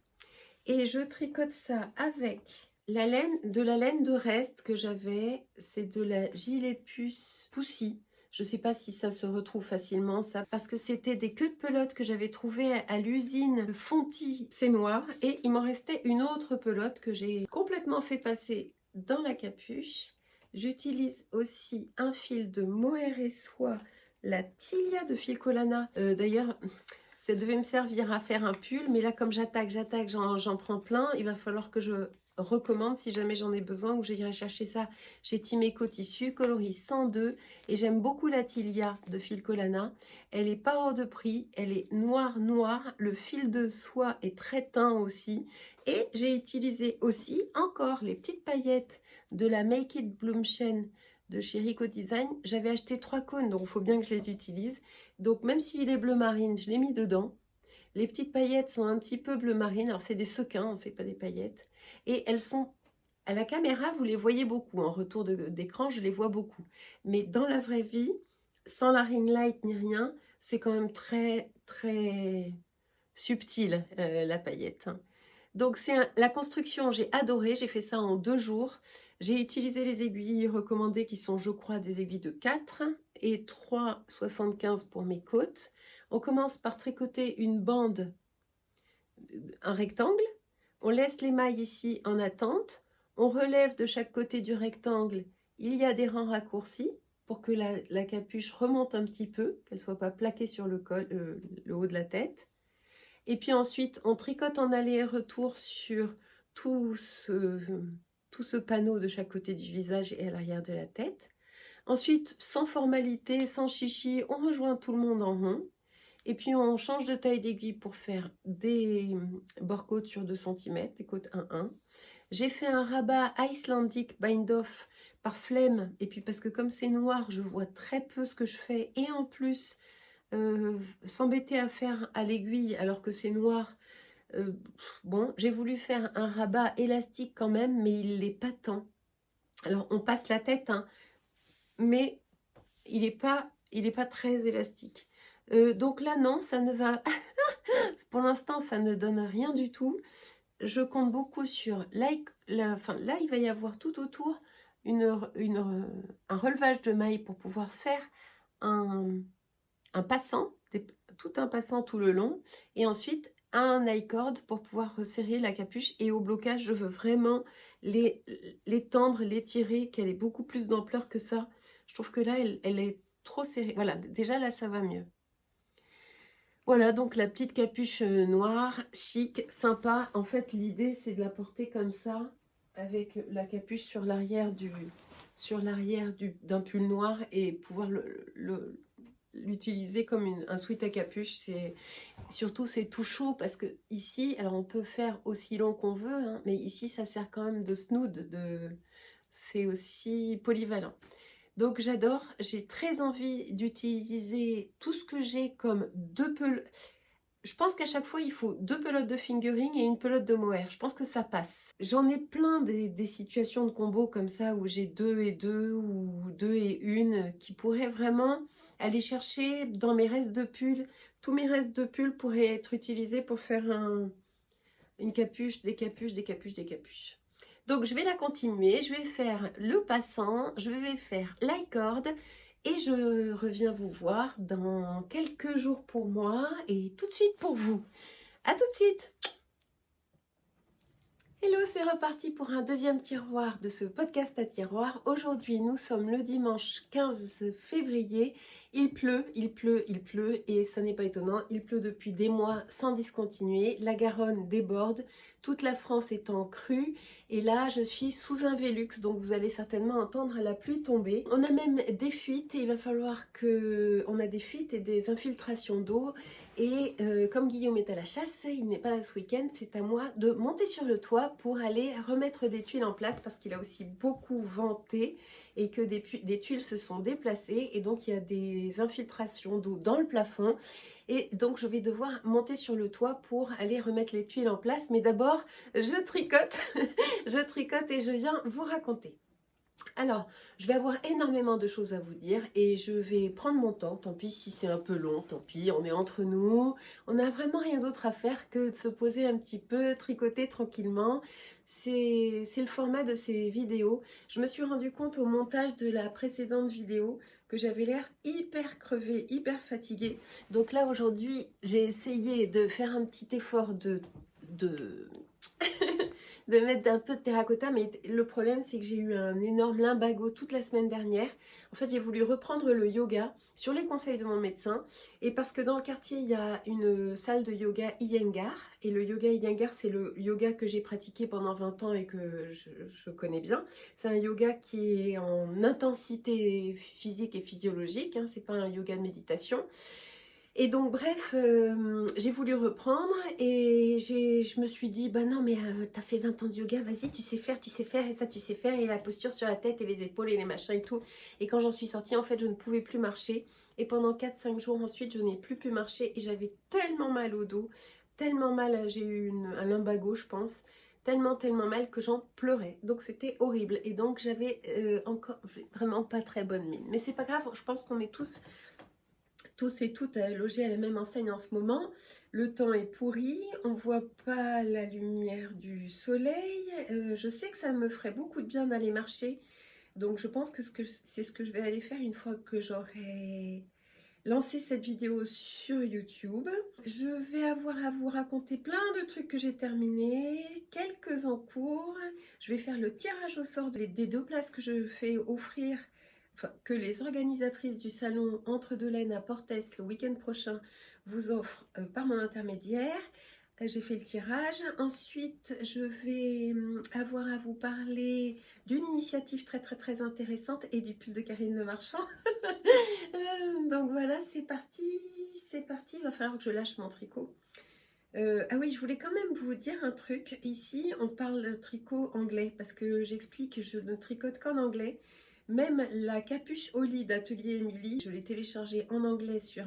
Et je tricote ça avec la laine de reste que j'avais. C'est de la gilet puce Poussy. Je ne sais pas si ça se retrouve facilement, ça, parce que c'était des queues de pelote que j'avais trouvées à l'usine Fonty, c'est noir. Et il m'en restait une autre pelote que j'ai complètement fait passer dans la capuche. J'utilise aussi un fil de mohair et soie, la Tilia de Filcolana. D'ailleurs, ça devait me servir à faire un pull, mais là, comme j'attaque, j'en prends plein. Il va falloir que je recommande si jamais j'en ai besoin, ou j'irai chercher ça chez Timeco Tissu, coloris 102. Et j'aime beaucoup la Tilia de Filcolana. Elle est pas hors de prix, elle est noire. Le fil de soie est très teint aussi. Et j'ai utilisé aussi encore les petites paillettes de la Make It Bloom Chain de chez Rico Design. J'avais acheté 3 cônes, donc il faut bien que je les utilise. Donc même s'il est bleu marine, je l'ai mis dedans. Les petites paillettes sont un petit peu bleu marine. Alors c'est des sequins, c'est pas des paillettes. Et elles sont, à la caméra, vous les voyez beaucoup. En retour d'écran, je les vois beaucoup. Mais dans la vraie vie, sans la ring light ni rien, c'est quand même très subtil la paillette. Donc la construction, j'ai adoré. J'ai fait ça en 2 jours. J'ai utilisé les aiguilles recommandées qui sont, je crois, des aiguilles de 4 et 3,75 pour mes côtes. On commence par tricoter une bande, un rectangle. On laisse les mailles ici en attente. On relève de chaque côté du rectangle. Il y a des rangs raccourcis pour que la capuche remonte un petit peu, qu'elle ne soit pas plaquée sur le haut de la tête. Et puis ensuite, on tricote en aller-retour sur tout ce panneau de chaque côté du visage et à l'arrière de la tête. Ensuite, sans formalité, sans chichi, on rejoint tout le monde en rond. Et puis on change de taille d'aiguille pour faire des bord-côtes sur 2 cm, des côtes 1-1. J'ai fait un rabat Icelandic Bind Off par flemme, et puis parce que comme c'est noir, je vois très peu ce que je fais, et en plus, s'embêter à faire à l'aiguille alors que c'est noir, bon, j'ai voulu faire un rabat élastique quand même, mais il n'est pas tant. Alors on passe la tête, hein, mais il n'est pas très élastique. Donc là non, ça ne va pour l'instant ça ne donne rien du tout. Je compte beaucoup sur enfin, là il va y avoir tout autour un relevage de mailles pour pouvoir faire un passant, tout un passant tout le long, et ensuite un I-cord pour pouvoir resserrer la capuche. Et au blocage, je veux vraiment l'étendre, l'étirer, qu'elle ait beaucoup plus d'ampleur que ça. Je trouve que là, elle est trop serrée. Voilà, déjà là, ça va mieux. Voilà, donc la petite capuche noire, chic, sympa. En fait, l'idée, c'est de la porter comme ça, avec la capuche sur l'arrière d'un pull noir, et pouvoir l'utiliser comme un sweat à capuche. Surtout c'est tout chaud, parce que ici, alors on peut faire aussi long qu'on veut, hein, mais ici ça sert quand même de snood, c'est aussi polyvalent. Donc j'adore, j'ai très envie d'utiliser tout ce que j'ai comme deux pelotes. Je pense qu'à chaque fois, il faut 2 pelotes de fingering et une pelote de mohair. Je pense que ça passe. J'en ai plein des situations de combo comme ça, où j'ai 2 et 2 ou 2 et 1, qui pourraient vraiment aller chercher dans mes restes de pull. Tous mes restes de pull pourraient être utilisés pour faire une capuche, des capuches, des capuches, des capuches. Donc je vais la continuer, je vais faire le passant, je vais faire l'i-cord, et je reviens vous voir dans quelques jours pour moi et tout de suite pour vous. À tout de suite! Hello, c'est reparti pour un deuxième tiroir de ce podcast à tiroir. Aujourd'hui, nous sommes le dimanche 15 février. Il pleut, il pleut, il pleut, et ça n'est pas étonnant. Il pleut depuis des mois sans discontinuer. La Garonne déborde, toute la France est en crue, et là, je suis sous un Velux, donc vous allez certainement entendre la pluie tomber. On a même des fuites, et il va falloir que... On a des fuites et des infiltrations d'eau. Et comme Guillaume est à la chasse, il n'est pas là ce week-end, c'est à moi de monter sur le toit pour aller remettre des tuiles en place, parce qu'il a aussi beaucoup venté et que des tuiles se sont déplacées, et donc il y a des infiltrations d'eau dans le plafond. Et donc je vais devoir monter sur le toit pour aller remettre les tuiles en place. Mais d'abord, je tricote, je tricote et je viens vous raconter. Alors, je vais avoir énormément de choses à vous dire, et je vais prendre mon temps. Tant pis si c'est un peu long, tant pis, on est entre nous. On n'a vraiment rien d'autre à faire que de se poser un petit peu, tricoter tranquillement. C'est le format de ces vidéos. Je me suis rendu compte au montage de la précédente vidéo que j'avais l'air hyper crevée, hyper fatiguée. Donc là, aujourd'hui, j'ai essayé de faire un petit effort de de mettre un peu de terracotta, mais le problème c'est que j'ai eu un énorme lumbago toute la semaine dernière. En fait, j'ai voulu reprendre le yoga sur les conseils de mon médecin, et parce que dans le quartier il y a une salle de yoga Iyengar, et le yoga Iyengar, c'est le yoga que j'ai pratiqué pendant 20 ans et que je connais bien. C'est un yoga qui est en intensité physique et physiologique, hein, c'est pas un yoga de méditation. Et donc bref, j'ai voulu reprendre, et je me suis dit, bah non mais t'as fait 20 ans de yoga, vas-y, tu sais faire, et ça tu sais faire, et la posture sur la tête et les épaules et les machins et tout. Et quand j'en suis sortie, en fait, je ne pouvais plus marcher, et pendant 4-5 jours ensuite, je n'ai plus pu marcher, et j'avais tellement mal au dos, tellement mal, j'ai eu un lumbago je pense, tellement mal que j'en pleurais. Donc c'était horrible, et donc j'avais encore vraiment pas très bonne mine. Mais c'est pas grave, je pense qu'on est tous et toutes logés à la même enseigne en ce moment. Le temps est pourri, on voit pas la lumière du soleil. Je sais que ça me ferait beaucoup de bien d'aller marcher, donc je pense que c'est ce que je vais aller faire une fois que j'aurai lancé cette vidéo sur YouTube. Je vais avoir à vous raconter plein de trucs que j'ai terminés, quelques en cours. Je vais faire le tirage au sort des 2 places que je fais offrir, que les organisatrices du salon Entre deux laines à Portes le week-end prochain vous offrent par mon intermédiaire. J'ai fait le tirage. Ensuite, je vais avoir à vous parler d'une initiative très très très intéressante et du pull de Karine Le Marchand. Donc voilà, c'est parti, c'est parti. Il va falloir que je lâche mon tricot. Ah oui, je voulais quand même vous dire un truc. Ici, on parle de tricot anglais parce que j'explique que je ne tricote qu'en anglais. Même la capuche au lit d'Atelier Émilie, je l'ai téléchargée en anglais sur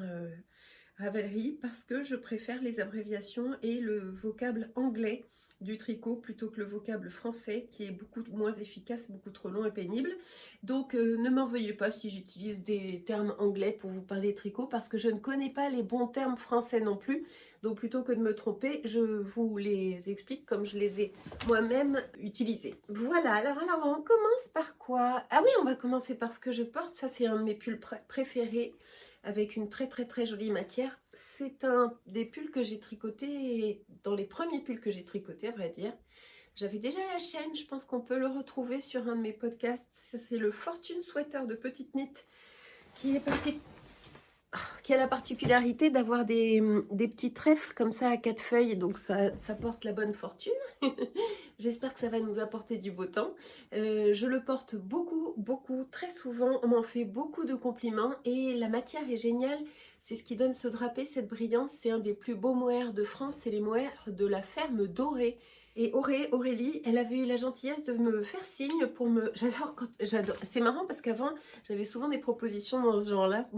Ravelry parce que je préfère les abréviations et le vocable anglais du tricot plutôt que le vocable français qui est beaucoup moins efficace, beaucoup trop long et pénible. Donc ne m'en veuillez pas si j'utilise des termes anglais pour vous parler tricot parce que je ne connais pas les bons termes français non plus. Donc plutôt que de me tromper, je vous les explique comme je les ai moi-même utilisés. Voilà, alors on commence par quoi? Ah oui, on va commencer par ce que je porte. Ça, c'est un de mes pulls préférés avec une très très très jolie matière. C'est un des pulls que j'ai tricoté, dans les premiers pulls que j'ai tricotés, à vrai dire. J'avais déjà la chaîne, je pense qu'on peut le retrouver sur un de mes podcasts. C'est le Fortune Sweater de Petite Knit qui a la particularité d'avoir des petits trèfles comme ça à 4 feuilles, donc ça porte la bonne fortune. J'espère que ça va nous apporter du beau temps. Je le porte beaucoup, très souvent, on m'en fait beaucoup de compliments et la matière est géniale. C'est ce qui donne ce drapé, cette brillance. C'est un des plus beaux mohair de France, c'est les mohair de la ferme Doré. Et Aurélie, elle avait eu la gentillesse de me faire signe pour me... J'adore. C'est marrant parce qu'avant, j'avais souvent des propositions dans ce genre-là.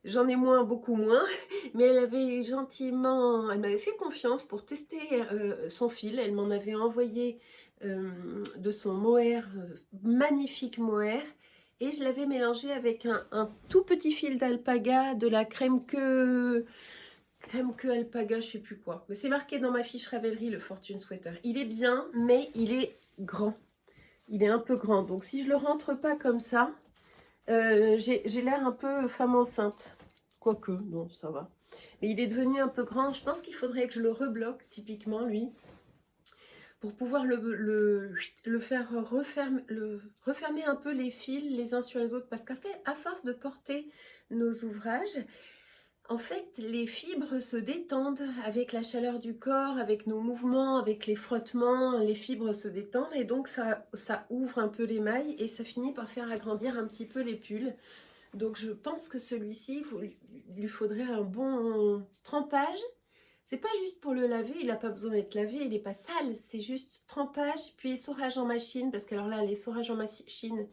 J'en ai beaucoup moins, mais elle avait gentiment, elle m'avait fait confiance pour tester son fil. Elle m'en avait envoyé de son mohair, magnifique mohair, et je l'avais mélangé avec un tout petit fil d'alpaga, de la crème que alpaga, je sais plus quoi. Mais c'est marqué dans ma fiche Ravelry, le Fortune Sweater. Il est bien, mais il est grand. Il est un peu grand, donc si je le rentre pas comme ça, j'ai l'air un peu femme enceinte. Quoique, non, ça va. Mais il est devenu un peu grand. Je pense qu'il faudrait que je le rebloque, typiquement, lui, pour pouvoir le faire refermer un peu les fils les uns sur les autres. Parce qu'à force de porter nos ouvrages, en fait, les fibres se détendent avec la chaleur du corps, avec nos mouvements, avec les frottements, les fibres se détendent et donc ça ouvre un peu les mailles et ça finit par faire agrandir un petit peu les pulls. Donc je pense que celui-ci, il lui faudrait un bon trempage. C'est pas juste pour le laver, il n'a pas besoin d'être lavé, il n'est pas sale, c'est juste trempage, puis essorage en machine, parce que alors là, l'essorage en machine,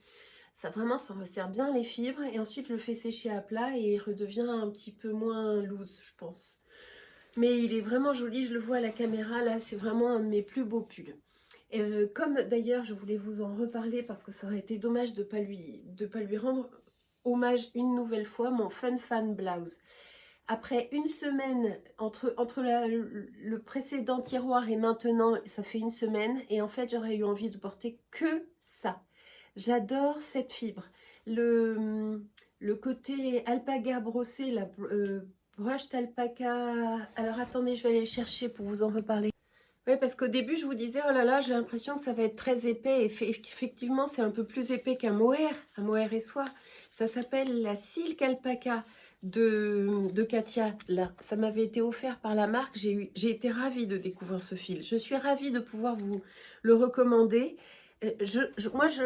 ça resserre bien les fibres, et ensuite je le fais sécher à plat et il redevient un petit peu moins loose, je pense. Mais il est vraiment joli, je le vois à la caméra, là, c'est vraiment un de mes plus beaux pulls. Comme d'ailleurs, je voulais vous en reparler parce que ça aurait été dommage de ne pas lui rendre hommage une nouvelle fois, mon Fun Fan Blouse. Après une semaine, entre le précédent tiroir et maintenant, ça fait une semaine, et en fait, j'aurais eu envie de porter que ça. J'adore cette fibre. Le côté alpaga brossé, la brushed alpaca. Alors attendez, je vais aller le chercher pour vous en reparler. Oui, parce qu'au début, je vous disais, oh là là, j'ai l'impression que ça va être très épais. Et effectivement, c'est un peu plus épais qu'un mohair et soie. Ça s'appelle la Silk Alpaca de Katia. Là, ça m'avait été offert par la marque. J'ai été ravie de découvrir ce fil. Je suis ravie de pouvoir vous le recommander. Moi, je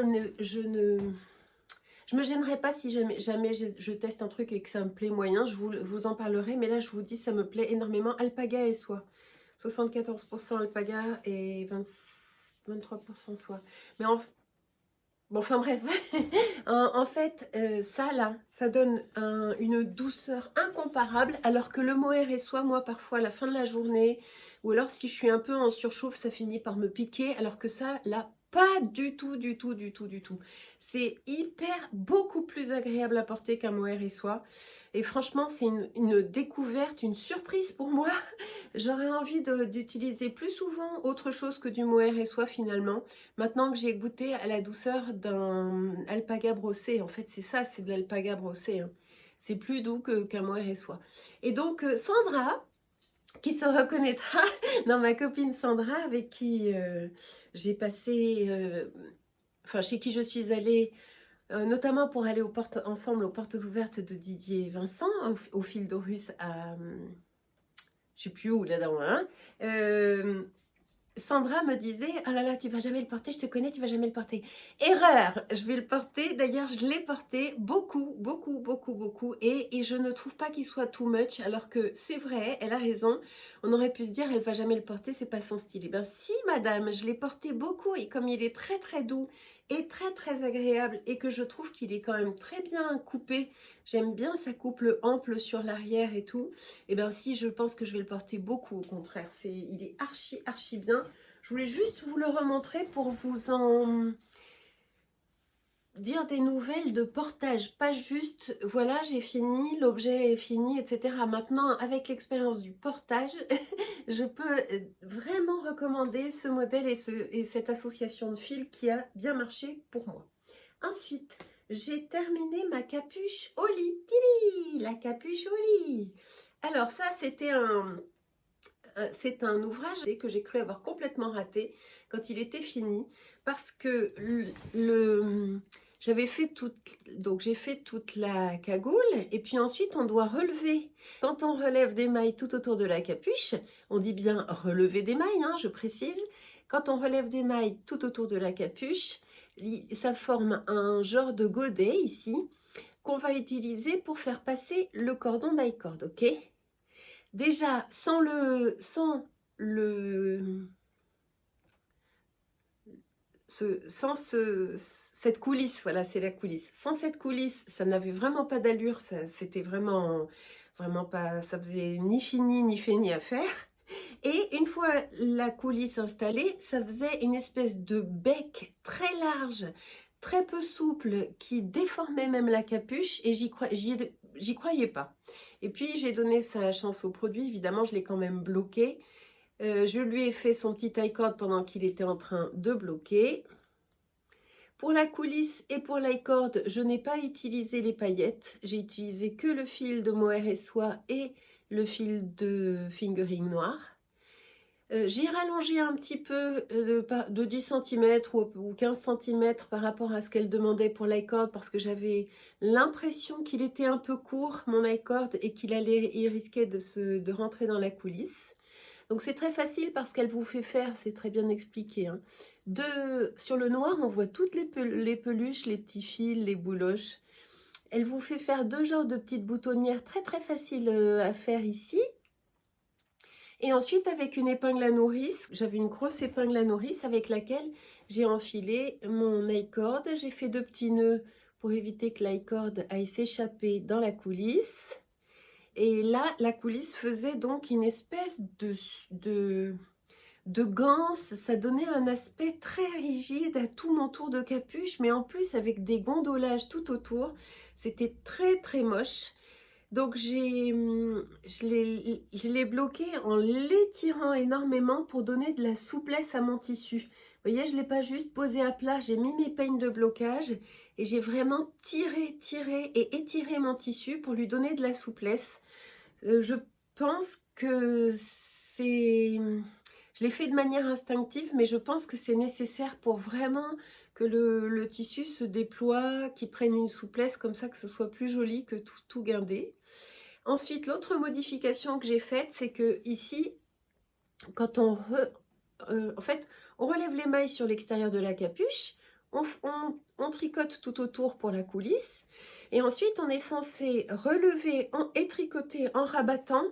me gênerai pas si jamais je teste un truc et que ça me plaît moyen. Je vous en parlerai. Mais là, je vous dis, ça me plaît énormément. Alpaga et soie. 74% alpaga et 23% soie. Mais enfin bref, en fait, ça là, ça donne une douceur incomparable, alors que le mohair et soie, moi parfois à la fin de la journée, ou alors si je suis un peu en surchauffe, ça finit par me piquer, alors que ça, là, pas du tout. C'est beaucoup plus agréable à porter qu'un mohair et soie. Et franchement, c'est une découverte, une surprise pour moi. J'aurais envie d'utiliser plus souvent autre chose que du mohair et soie finalement. Maintenant que j'ai goûté à la douceur d'un alpaga brossé. En fait, c'est ça, c'est de l'alpaga brossé. Hein. C'est plus doux qu'un mohair et soie. Et donc, Sandra, qui se reconnaîtra dans ma copine Sandra, avec qui j'ai passé... chez qui je suis allée... notamment pour aller ensemble aux portes ouvertes de Didier et Vincent, au fil d'Horus à je sais plus où là-dedans, hein. Sandra me disait, oh là là, tu vas jamais le porter, je te connais, tu vas jamais le porter. Erreur, je vais le porter. D'ailleurs, je l'ai porté beaucoup, beaucoup, beaucoup, beaucoup. Et je ne trouve pas qu'il soit too much, alors que c'est vrai, elle a raison. On aurait pu se dire, elle va jamais le porter, c'est pas son style. Eh bien, si, madame, je l'ai porté beaucoup. Et comme il est très, très doux et très, très agréable, et que je trouve qu'il est quand même très bien coupé, j'aime bien sa coupe ample sur l'arrière et tout. Et bien, si, je pense que je vais le porter beaucoup, au contraire. Il est archi, archi bien. Je voulais juste vous le remontrer pour vous en dire des nouvelles de portage, pas juste voilà j'ai fini, l'objet est fini, etc. Maintenant avec l'expérience du portage, je peux vraiment recommander ce modèle et cette association de fils qui a bien marché pour moi. Ensuite, j'ai terminé ma capuche au lit. Tili, la capuche au lit. Alors ça c'est un ouvrage que j'ai cru avoir complètement raté quand il était fini parce que j'avais fait j'ai fait toute la cagoule et puis ensuite on doit relever. Quand on relève des mailles tout autour de la capuche, on dit bien relever des mailles, hein, je précise. Quand on relève des mailles tout autour de la capuche, ça forme un genre de godet ici qu'on va utiliser pour faire passer le cordon d'ail-cord, ok? Déjà, cette coulisse, voilà, c'est la coulisse. Sans cette coulisse, ça n'avait vraiment pas d'allure, c'était vraiment, vraiment pas, ça faisait ni fini ni fini à faire. Et une fois la coulisse installée, ça faisait une espèce de bec très large, très peu souple, qui déformait même la capuche et j'y croyais pas. Et puis j'ai donné sa chance au produit, évidemment je l'ai quand même bloqué. Je lui ai fait son petit taille-corde pendant qu'il était en train de bloquer. Pour la coulisse et pour l'ail-corde, je n'ai pas utilisé les paillettes. J'ai utilisé que le fil de mohair et soie et le fil de fingering noir. J'ai rallongé un petit peu de 10 cm ou 15 cm par rapport à ce qu'elle demandait pour l'ail-corde parce que j'avais l'impression qu'il était un peu court, mon ail-corde, et il risquait de rentrer dans la coulisse. Donc c'est très facile parce qu'elle vous fait faire, c'est très bien expliqué, hein. Sur le noir, on voit toutes les peluches, les petits fils, les bouloches. Elle vous fait faire deux genres de petites boutonnières très très faciles à faire ici. Et ensuite, avec une épingle à nourrice, j'avais une grosse épingle à nourrice avec laquelle j'ai enfilé mon ail-cord. J'ai fait deux petits nœuds pour éviter que l'ail-cord aille s'échapper dans la coulisse. Et là, la coulisse faisait donc une espèce de ganse. Ça donnait un aspect très rigide à tout mon tour de capuche, mais en plus avec des gondolages tout autour. C'était très très moche. Donc je l'ai bloqué en l'étirant énormément pour donner de la souplesse à mon tissu. Vous voyez, je ne l'ai pas juste posé à plat, j'ai mis mes peignes de blocage et j'ai vraiment tiré et étiré mon tissu pour lui donner de la souplesse. Je pense que c'est... Je l'ai fait de manière instinctive, mais je pense que c'est nécessaire pour vraiment que le tissu se déploie, qu'il prenne une souplesse comme ça, que ce soit plus joli que tout guindé. Ensuite, l'autre modification que j'ai faite, c'est que ici, quand en fait, on relève les mailles sur l'extérieur de la capuche, on tricote tout autour pour la coulisse, et ensuite on est censé relever et tricoter en rabattant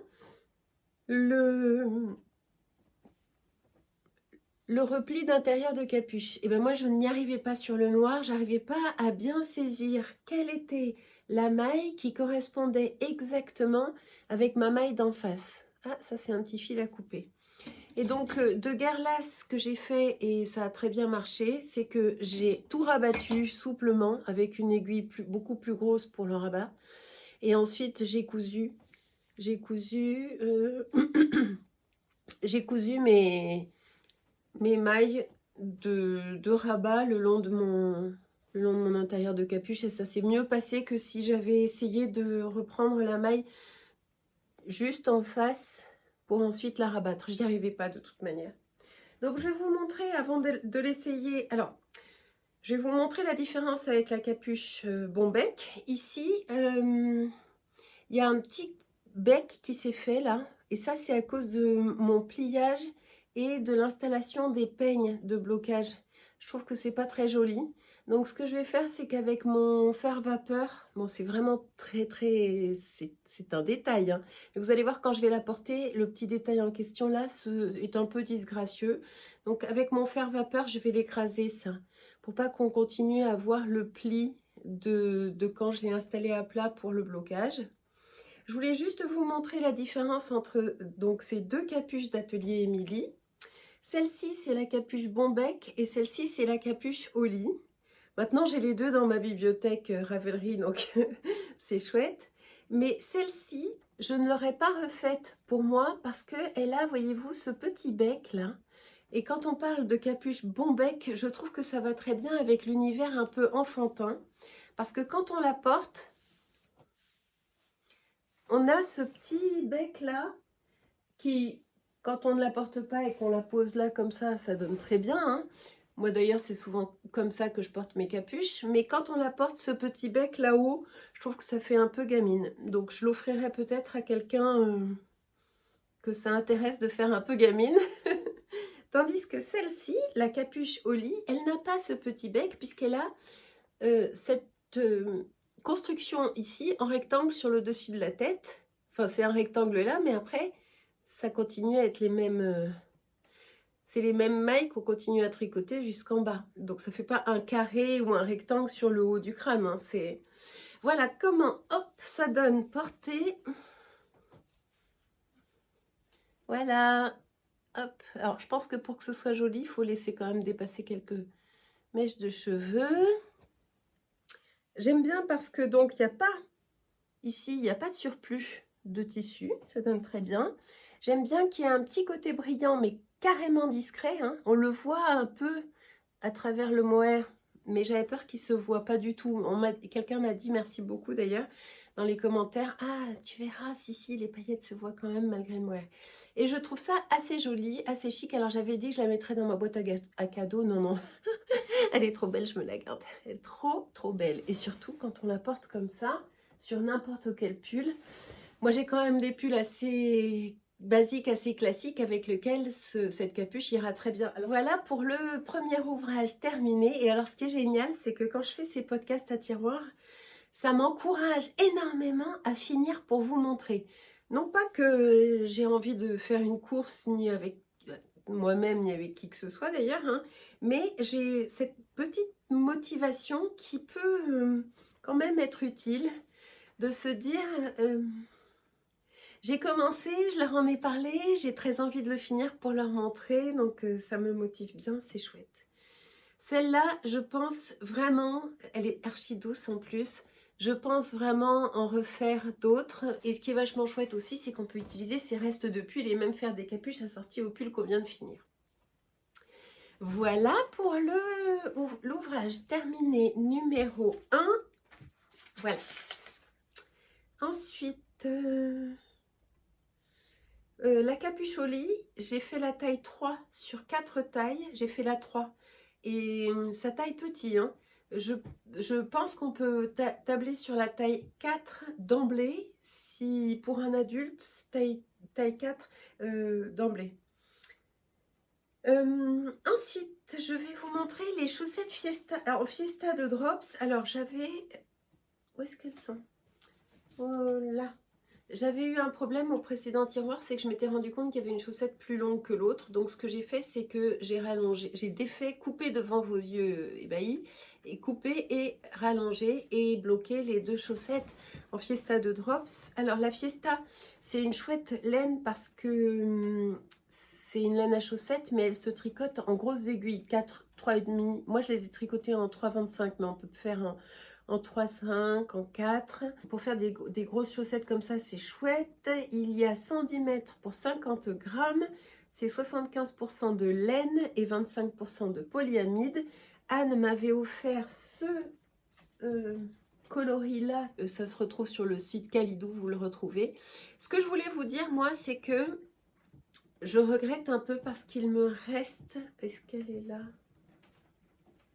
le repli d'intérieur de capuche. Et ben moi je n'y arrivais pas sur le noir, j'arrivais pas à bien saisir quelle était la maille qui correspondait exactement avec ma maille d'en face. Ah, ça c'est un petit fil à couper. Et donc de guerre-lace que j'ai fait, et ça a très bien marché, c'est que j'ai tout rabattu souplement avec une aiguille beaucoup plus grosse pour le rabat. Et ensuite j'ai cousu j'ai cousu mes mailles de rabat le long de mon intérieur de capuche, et ça s'est mieux passé que si j'avais essayé de reprendre la maille juste en face pour ensuite la rabattre. Je n'y arrivais pas de toute manière. Donc je vais vous montrer avant de l'essayer. Alors, je vais vous montrer la différence avec la capuche bon bec. Ici, il y a un petit bec qui s'est fait là, Et ça, c'est à cause de mon pliage et de l'installation des peignes de blocage. Je trouve que c'est pas très joli. Donc ce que je vais faire, c'est qu'avec mon fer vapeur, bon c'est vraiment c'est un détail, hein. Mais vous allez voir quand je vais la porter, le petit détail en question là est un peu disgracieux. Donc avec mon fer vapeur, je vais l'écraser ça, pour pas qu'on continue à voir le pli de quand je l'ai installé à plat pour le blocage. Je voulais juste vous montrer la différence entre donc ces deux capuches d'Atelier Émilie. Celle-ci, c'est la capuche Bombec et celle-ci, c'est la capuche Holly. Maintenant, j'ai les deux dans ma bibliothèque Ravelry, donc c'est chouette. Mais celle-ci, je ne l'aurais pas refaite pour moi parce qu'elle a, voyez-vous, ce petit bec là. Et quand on parle de capuche Bombec, je trouve que ça va très bien avec l'univers un peu enfantin. Parce que quand on la porte, on a ce petit bec là qui, quand on ne la porte pas et qu'on la pose là comme ça donne très bien, hein. Moi d'ailleurs c'est souvent comme ça que je porte mes capuches, mais quand on la porte ce petit bec là-haut, je trouve que ça fait un peu gamine. Donc je l'offrirai peut-être à quelqu'un que ça intéresse de faire un peu gamine. Tandis que celle-ci, la capuche Holly, elle n'a pas ce petit bec puisqu'elle a cette construction ici en rectangle sur le dessus de la tête. Enfin c'est un rectangle là, mais après ça continue à être les mêmes... c'est les mêmes mailles qu'on continue à tricoter jusqu'en bas. Donc ça fait pas un carré ou un rectangle sur le haut du crâne, hein. C'est... Voilà comment, hop, ça donne portée. Voilà, hop. Alors je pense que pour que ce soit joli, il faut laisser quand même dépasser quelques mèches de cheveux. J'aime bien parce que donc il n'y a pas, ici, il n'y a pas de surplus de tissu, ça donne très bien. J'aime bien qu'il y ait un petit côté brillant, mais carrément discret, hein. On le voit un peu à travers le mohair, mais j'avais peur qu'il ne se voit pas du tout. Quelqu'un m'a dit, merci beaucoup d'ailleurs, dans les commentaires, ah, tu verras, si, les paillettes se voient quand même malgré le mohair. Et je trouve ça assez joli, assez chic. Alors j'avais dit que je la mettrais dans ma boîte à cadeaux, non, elle est trop belle, je me la garde. Elle est trop belle. Et surtout, quand on la porte comme ça, sur n'importe quel pull. Moi, j'ai quand même des pulls assez basiques, assez classiques, avec lesquels cette capuche ira très bien. Alors, voilà pour le premier ouvrage terminé. Et alors, ce qui est génial, c'est que quand je fais ces podcasts à tiroir, ça m'encourage énormément à finir pour vous montrer. Non pas que j'ai envie de faire une course, ni avec moi-même, ni avec qui que ce soit d'ailleurs, hein, mais j'ai cette petite motivation qui peut quand même être utile, de se dire... j'ai commencé, je leur en ai parlé, j'ai très envie de le finir pour leur montrer, donc ça me motive bien, c'est chouette. Celle-là, je pense vraiment, elle est archi douce en plus, je pense vraiment en refaire d'autres. Et ce qui est vachement chouette aussi, c'est qu'on peut utiliser ces restes de pull et même faire des capuches assorties au pull qu'on vient de finir. Voilà pour l'ouvrage terminé numéro 1. Voilà. Ensuite... la capuche au lit, j'ai fait la taille 3 sur 4 tailles, j'ai fait la 3 et ça taille petit, hein. Je pense qu'on peut tabler sur la taille 4 d'emblée, si pour un adulte, taille 4 d'emblée. Ensuite, je vais vous montrer les chaussettes Fiesta, alors Fiesta de Drops. Alors j'avais... Où est-ce qu'elles sont? Oh là. J'avais eu un problème au précédent tiroir, c'est que je m'étais rendu compte qu'il y avait une chaussette plus longue que l'autre. Donc ce que j'ai fait, c'est que j'ai rallongé, j'ai défait, coupé devant vos yeux ébahis, et coupé et rallongé et bloqué les deux chaussettes en Fiesta de Drops. Alors la Fiesta, c'est une chouette laine parce que c'est une laine à chaussettes, mais elle se tricote en grosses aiguilles, 4, 3,5. Moi je les ai tricotées en 3,25, mais on peut faire en 3,5, en 4. Pour faire des grosses chaussettes comme ça, c'est chouette. Il y a 110 mètres pour 50 grammes. C'est 75% de laine et 25% de polyamide. Anne m'avait offert ce coloris-là. Ça se retrouve sur le site Calidou, vous le retrouvez. Ce que je voulais vous dire, moi, c'est que je regrette un peu parce qu'il me reste... Est-ce qu'elle est là?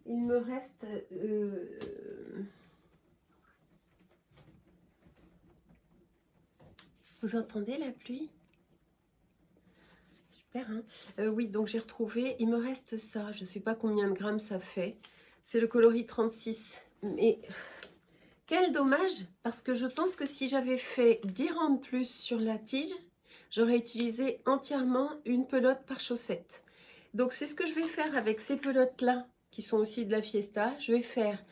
Il me reste... Vous entendez la pluie? super, hein. Oui, donc j'ai retrouvé, il me reste ça, je ne sais pas combien de grammes ça fait. C'est le coloris 36. Mais quel dommage, parce que je pense que si j'avais fait 10 rangs de plus sur la tige, j'aurais utilisé entièrement une pelote par chaussette. Donc c'est ce que je vais faire avec ces pelotes-là, qui sont aussi de la Fiesta. Je vais faire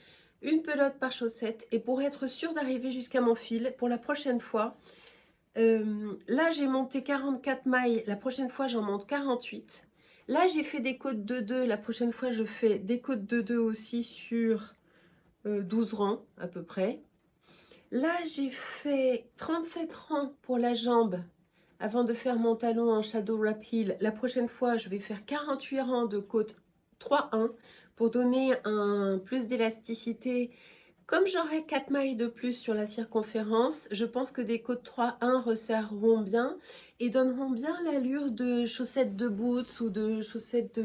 une pelote par chaussette, et pour être sûre d'arriver jusqu'à mon fil, pour la prochaine fois, là j'ai monté 44 mailles, la prochaine fois j'en monte 48. Là j'ai fait des côtes de 2, la prochaine fois je fais des côtes de 2 aussi sur 12 rangs à peu près. Là j'ai fait 37 rangs pour la jambe avant de faire mon talon en shadow wrap heel. La prochaine fois je vais faire 48 rangs de côte 3-1 pour donner un plus d'élasticité. Comme j'aurai 4 mailles de plus sur la circonférence, je pense que des côtes 3-1 resserreront bien et donneront bien l'allure de chaussettes de boots ou de chaussettes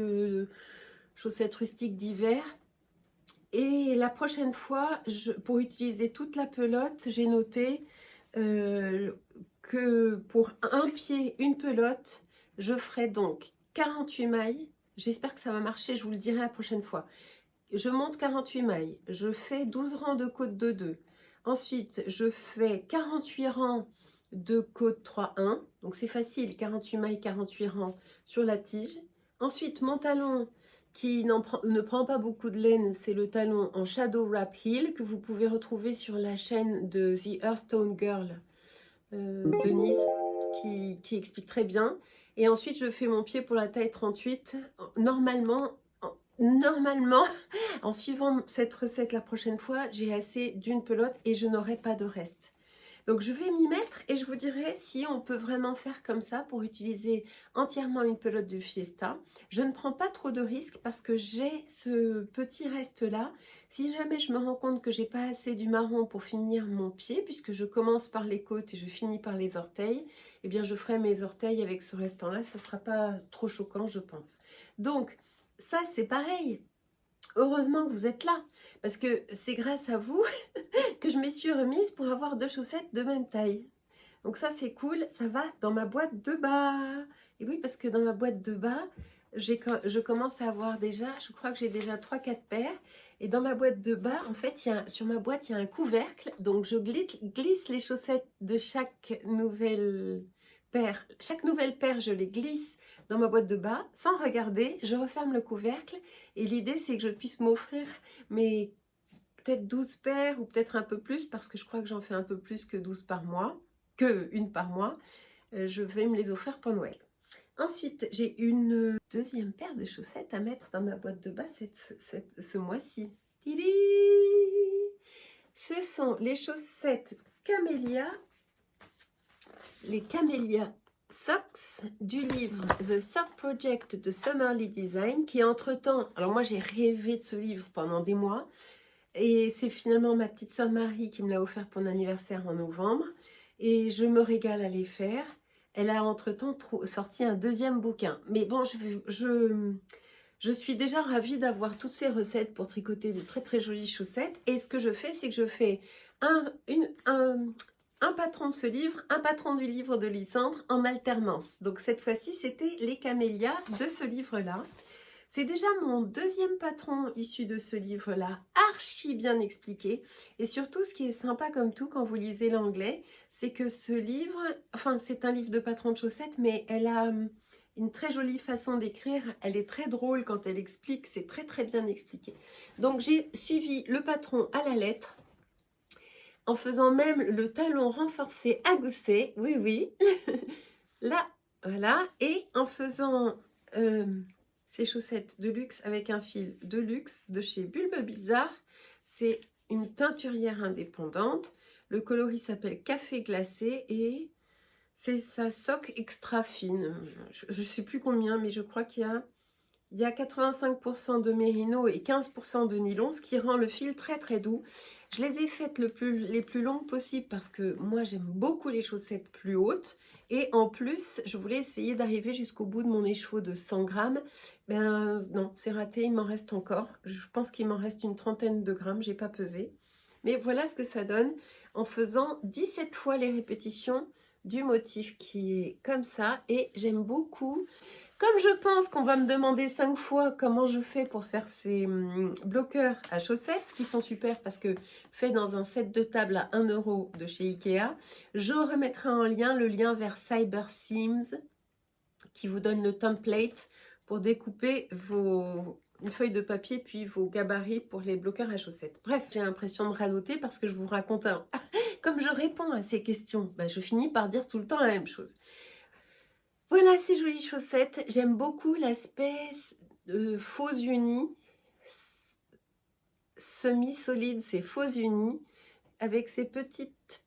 rustiques d'hiver. Et la prochaine fois, pour utiliser toute la pelote, j'ai noté que pour un pied, une pelote, je ferai donc 48 mailles. J'espère que ça va marcher, je vous le dirai la prochaine fois. Je monte 48 mailles, je fais 12 rangs de côte de 2. Ensuite, je fais 48 rangs de côte 3-1. Donc c'est facile, 48 mailles, 48 rangs sur la tige. Ensuite, mon talon qui ne prend pas beaucoup de laine, c'est le talon en shadow wrap heel que vous pouvez retrouver sur la chaîne de The Earthstone Girl, Denise, qui explique très bien. Et ensuite, je fais mon pied pour la taille 38. Normalement, en suivant cette recette la prochaine fois, j'ai assez d'une pelote et je n'aurai pas de reste. Donc je vais m'y mettre et je vous dirai si on peut vraiment faire comme ça pour utiliser entièrement une pelote de Fiesta. Je ne prends pas trop de risques parce que j'ai ce petit reste là. Si jamais je me rends compte que j'ai pas assez du marron pour finir mon pied, puisque je commence par les côtes et je finis par les orteils, eh bien je ferai mes orteils avec ce restant là, ça sera pas trop choquant je pense. Donc ça c'est pareil. Heureusement que vous êtes là, parce que c'est grâce à vous que je me suis remise pour avoir 2 chaussettes de même taille. Donc ça c'est cool, ça va dans ma boîte de bas. Et oui, parce que dans ma boîte de bas, je commence à avoir déjà, je crois que j'ai déjà 3-4 paires. Et dans ma boîte de bas, en fait, sur ma boîte, il y a un couvercle. Donc je glisse les chaussettes de chaque nouvelle paire. Chaque nouvelle paire, je les glisse dans ma boîte de bas sans regarder. Je referme le couvercle. Et l'idée, c'est que je puisse m'offrir mes peut-être 12 paires ou peut-être un peu plus parce que je crois que j'en fais un peu plus que 12 par mois, que une par mois. Je vais me les offrir pour Noël. Ensuite, j'ai une deuxième paire de chaussettes à mettre dans ma boîte de bas ce mois-ci. Ce sont les chaussettes Camellia, les Camellia Socks du livre The Sock Project de Summerly Design qui entre-temps, alors moi j'ai rêvé de ce livre pendant des mois et c'est finalement ma petite sœur Marie qui me l'a offert pour mon anniversaire en novembre et je me régale à les faire. Elle a entre-temps sorti un deuxième bouquin. Mais bon, je suis déjà ravie d'avoir toutes ces recettes pour tricoter des très très jolies chaussettes. Et ce que je fais, c'est que je fais un patron de ce livre, un patron du livre de Lysandre en alternance. Donc cette fois-ci, c'était les camélias de ce livre-là. C'est déjà mon deuxième patron issu de ce livre-là, archi bien expliqué. Et surtout, ce qui est sympa comme tout quand vous lisez l'anglais, c'est que ce livre, enfin c'est un livre de patron de chaussettes, mais elle a une très jolie façon d'écrire. Elle est très drôle quand elle explique, c'est très très bien expliqué. Donc j'ai suivi le patron à la lettre, en faisant même le talon renforcé à gousset, oui oui, là, voilà, et en faisant... ces chaussettes de luxe avec un fil de luxe de chez Bulbe Bizarre. C'est une teinturière indépendante. Le coloris s'appelle Café Glacé et c'est sa soque extra fine. Je ne sais plus combien, mais je crois qu'il y a 85% de mérino et 15% de nylon, ce qui rend le fil très très doux. Je les ai faites les plus longues possibles parce que moi j'aime beaucoup les chaussettes plus hautes. Et en plus, je voulais essayer d'arriver jusqu'au bout de mon écheveau de 100 grammes. Ben non, c'est raté, il m'en reste encore. Je pense qu'il m'en reste une trentaine de grammes, j'ai pas pesé. Mais voilà ce que ça donne en faisant 17 fois les répétitions du motif qui est comme ça. Et j'aime beaucoup. Comme je pense qu'on va me demander 5 fois comment je fais pour faire ces bloqueurs à chaussettes, qui sont super parce que faits dans un set de table à 1 € de chez Ikea, je remettrai en lien le lien vers Cyber Seams qui vous donne le template pour découper une feuille de papier puis vos gabarits pour les bloqueurs à chaussettes. Bref, j'ai l'impression de radoter parce que je vous raconte comme je réponds à ces questions, je finis par dire tout le temps la même chose. Voilà ces jolies chaussettes. J'aime beaucoup l'aspect faux uni, semi-solide, c'est faux uni, avec ces petites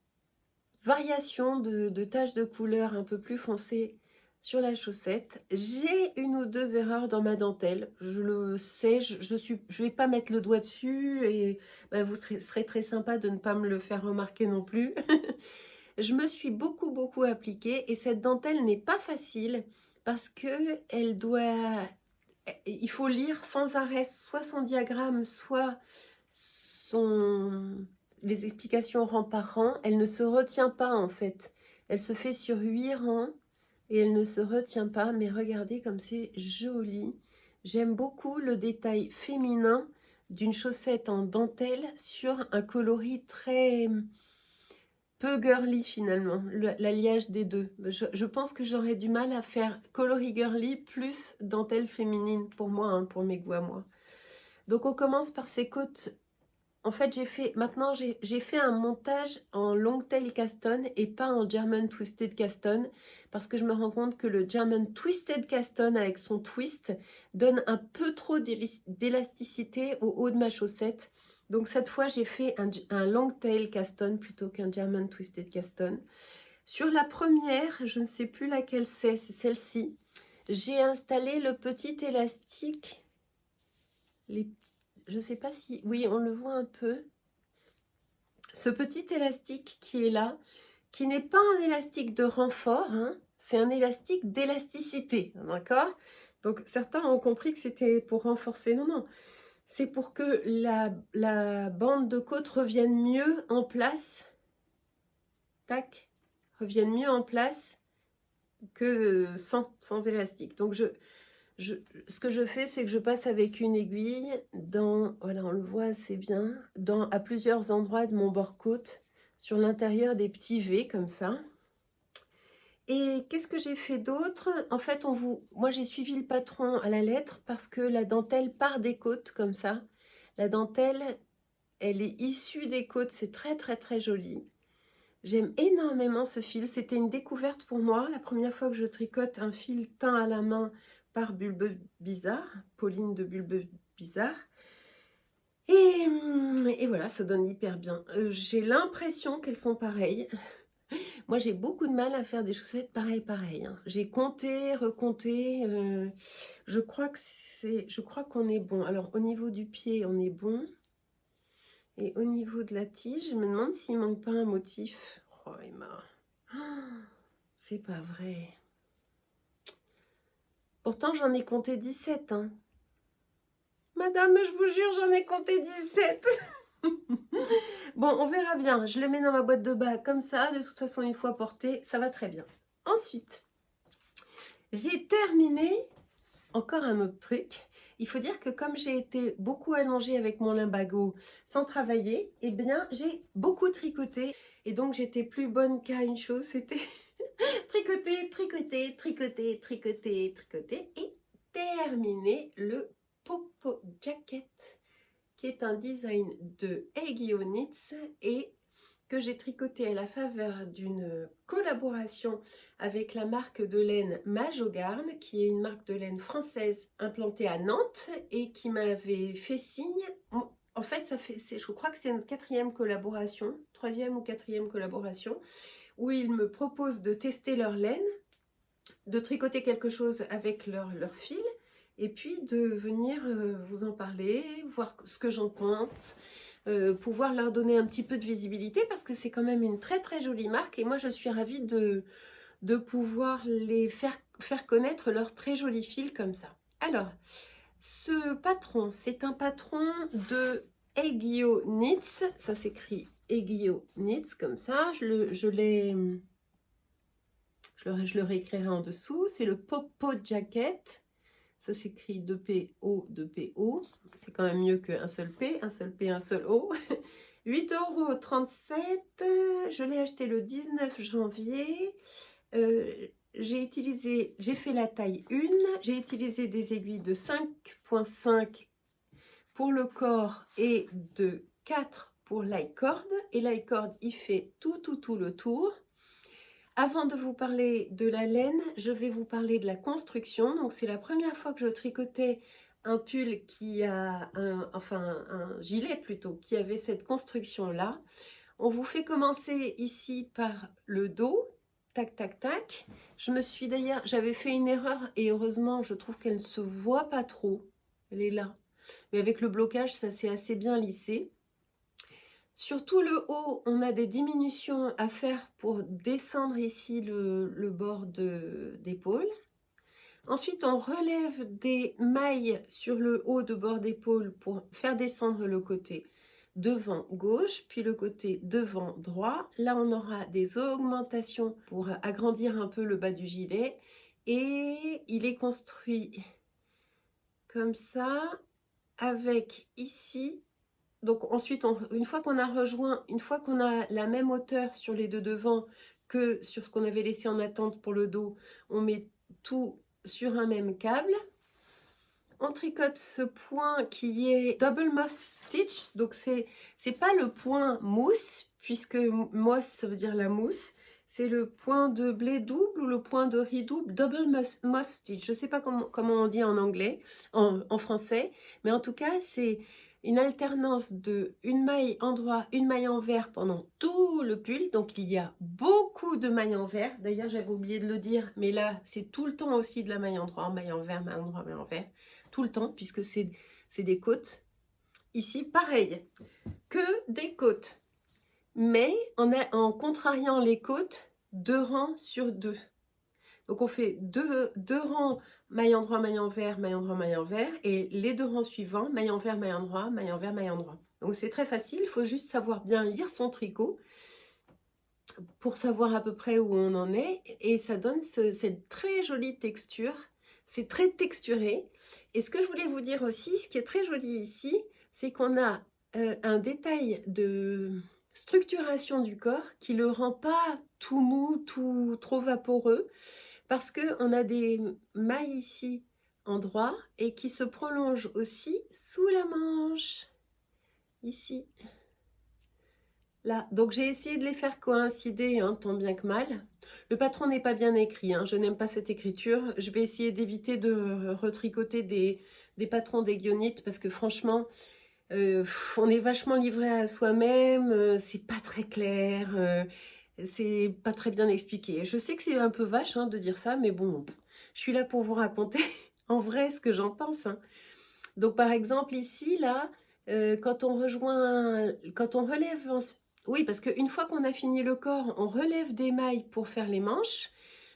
variations de taches de couleur un peu plus foncées sur la chaussette. J'ai 1 ou 2 erreurs dans ma dentelle, je le sais, je vais pas mettre le doigt dessus et vous serez très sympa de ne pas me le faire remarquer non plus. Je me suis beaucoup appliquée et cette dentelle n'est pas facile parce que il faut lire sans arrêt soit son diagramme, soit les explications rang par rang. Elle ne se retient pas en fait. Elle se fait sur 8 rangs et elle ne se retient pas. Mais regardez comme c'est joli. J'aime beaucoup le détail féminin d'une chaussette en dentelle sur un coloris très peu girly finalement, l'alliage des deux. Je pense que j'aurais du mal à faire coloris girly plus dentelle féminine pour moi, pour mes goûts à moi. Donc on commence par ces côtes. En fait, j'ai fait un montage en long tail caston et pas en German twisted caston parce que je me rends compte que le German twisted caston avec son twist donne un peu trop d'élasticité au haut de ma chaussette. Donc cette fois, j'ai fait un long tail caston plutôt qu'un German twisted caston. Sur la première, je ne sais plus laquelle c'est celle-ci. J'ai installé le petit élastique. Je ne sais pas si... Oui, on le voit un peu. Ce petit élastique qui est là, qui n'est pas un élastique de renfort, c'est un élastique d'élasticité, d'accord? Donc certains ont compris que c'était pour renforcer. Non, non. C'est pour que la bande de côte revienne mieux en place. Tac. Revienne mieux en place que sans élastique. Donc ce que je fais, c'est que je passe avec une aiguille voilà, on le voit assez bien, à plusieurs endroits de mon bord-côte, sur l'intérieur des petits V comme ça. Et qu'est-ce que j'ai fait d'autre? En fait, moi j'ai suivi le patron à la lettre parce que la dentelle part des côtes comme ça. La dentelle, elle est issue des côtes, c'est très joli. J'aime énormément ce fil, c'était une découverte pour moi. La première fois que je tricote un fil teint à la main par Bulbe Bizarre, Pauline de Bulbe Bizarre. Et voilà, ça donne hyper bien. J'ai l'impression qu'elles sont pareilles. Moi, j'ai beaucoup de mal à faire des chaussettes pareilles. J'ai compté, recompté. Je crois qu'on est bon. Alors, au niveau du pied, on est bon. Et au niveau de la tige, je me demande s'il manque pas un motif. Oh, Emma. C'est pas vrai. Pourtant, j'en ai compté 17. Madame, je vous jure, j'en ai compté 17. Bon, on verra bien. Je le mets dans ma boîte de bas comme ça. De toute façon, une fois porté, ça va très bien. Ensuite, j'ai terminé encore un autre truc. Il faut dire que comme j'ai été beaucoup allongée avec mon limbago sans travailler, eh bien, j'ai beaucoup tricoté. Et donc, j'étais plus bonne qu'à une chose, c'était tricoter et terminer le Popo Jacket, qui est un design de Egio Knits et que j'ai tricoté à la faveur d'une collaboration avec la marque de laine Majogarn, qui est une marque de laine française implantée à Nantes et qui m'avait fait signe. En fait, je crois que c'est notre 4e collaboration, 3e ou 4e collaboration, où ils me proposent de tester leur laine, de tricoter quelque chose avec leur fil, et puis de venir vous en parler, voir ce que j'en pense, pouvoir leur donner un petit peu de visibilité, parce que c'est quand même une très jolie marque, et moi je suis ravie de pouvoir les faire connaître leurs très jolis fils comme ça. Alors, ce patron, c'est un patron de Egio Knits, ça s'écrit Egio Knits comme ça, je l'ai je le réécrirai en dessous. C'est le Popo Jacket. Ça s'écrit 2PO, 2PO. C'est quand même mieux qu'un seul P, un seul P, un seul O. 8,37 €. Je l'ai acheté le 19 janvier. J'ai fait la taille 1. J'ai utilisé des aiguilles de 5,5 pour le corps et de 4 pour l'i-cord. Et l'i-cord, il fait tout le tour. Avant de vous parler de la laine, je vais vous parler de la construction. Donc, c'est la première fois que je tricotais un pull qui a, un gilet plutôt, qui avait cette construction-là. On vous fait commencer ici par le dos. Tac, tac, tac. J'avais fait une erreur et heureusement, je trouve qu'elle ne se voit pas trop. Elle est là. Mais avec le blocage, ça s'est assez bien lissé. Sur tout le haut, on a des diminutions à faire pour descendre ici le bord d'épaule. Ensuite, on relève des mailles sur le haut de bord d'épaule pour faire descendre le côté devant gauche, puis le côté devant droit. Là, on aura des augmentations pour agrandir un peu le bas du gilet. Et il est construit comme ça, avec ici. Donc ensuite, une fois qu'on a la même hauteur sur les deux devant que sur ce qu'on avait laissé en attente pour le dos, on met tout sur un même câble. On tricote ce point qui est double moss stitch. Donc c'est pas le point mousse, puisque moss ça veut dire la mousse. C'est le point de blé double ou le point de riz double, double moss stitch. Je ne sais pas comment on dit en anglais, en français, mais en tout cas, c'est une alternance de une maille en droit, une maille envers pendant tout le pull. Donc, il y a beaucoup de mailles envers. D'ailleurs, j'avais oublié de le dire, mais là, c'est tout le temps aussi de la maille en droit, maille envers, maille en droit, maille envers. Tout le temps, puisque c'est des côtes. Ici, pareil, que des côtes. Mais en contrariant les côtes, 2 rangs sur 2. Donc on fait deux rangs, maille en droit, maille envers, maille en droit, maille envers, et les 2 rangs suivants, maille envers, maille en droit, maille envers, maille en droit. Donc c'est très facile, il faut juste savoir bien lire son tricot pour savoir à peu près où on en est, et ça donne cette très jolie texture. C'est très texturé. Et ce que je voulais vous dire aussi, ce qui est très joli ici, c'est qu'on a un détail de structuration du corps qui le rend pas tout mou, trop vaporeux, parce qu'on a des mailles ici en droit et qui se prolongent aussi sous la manche, ici, là. Donc j'ai essayé de les faire coïncider, hein, tant bien que mal. Le patron n'est pas bien écrit, hein, je n'aime pas cette écriture. Je vais essayer d'éviter de retricoter des patrons d'aiguillonite parce que franchement, on est vachement livré à soi-même, c'est pas très clair, c'est pas très bien expliqué. Je sais que c'est un peu vache, hein, de dire ça, mais bon, je suis là pour vous raconter en vrai ce que j'en pense, hein. Donc par exemple ici, là, quand on relève, oui, parce qu'une fois qu'on a fini le corps, on relève des mailles pour faire les manches.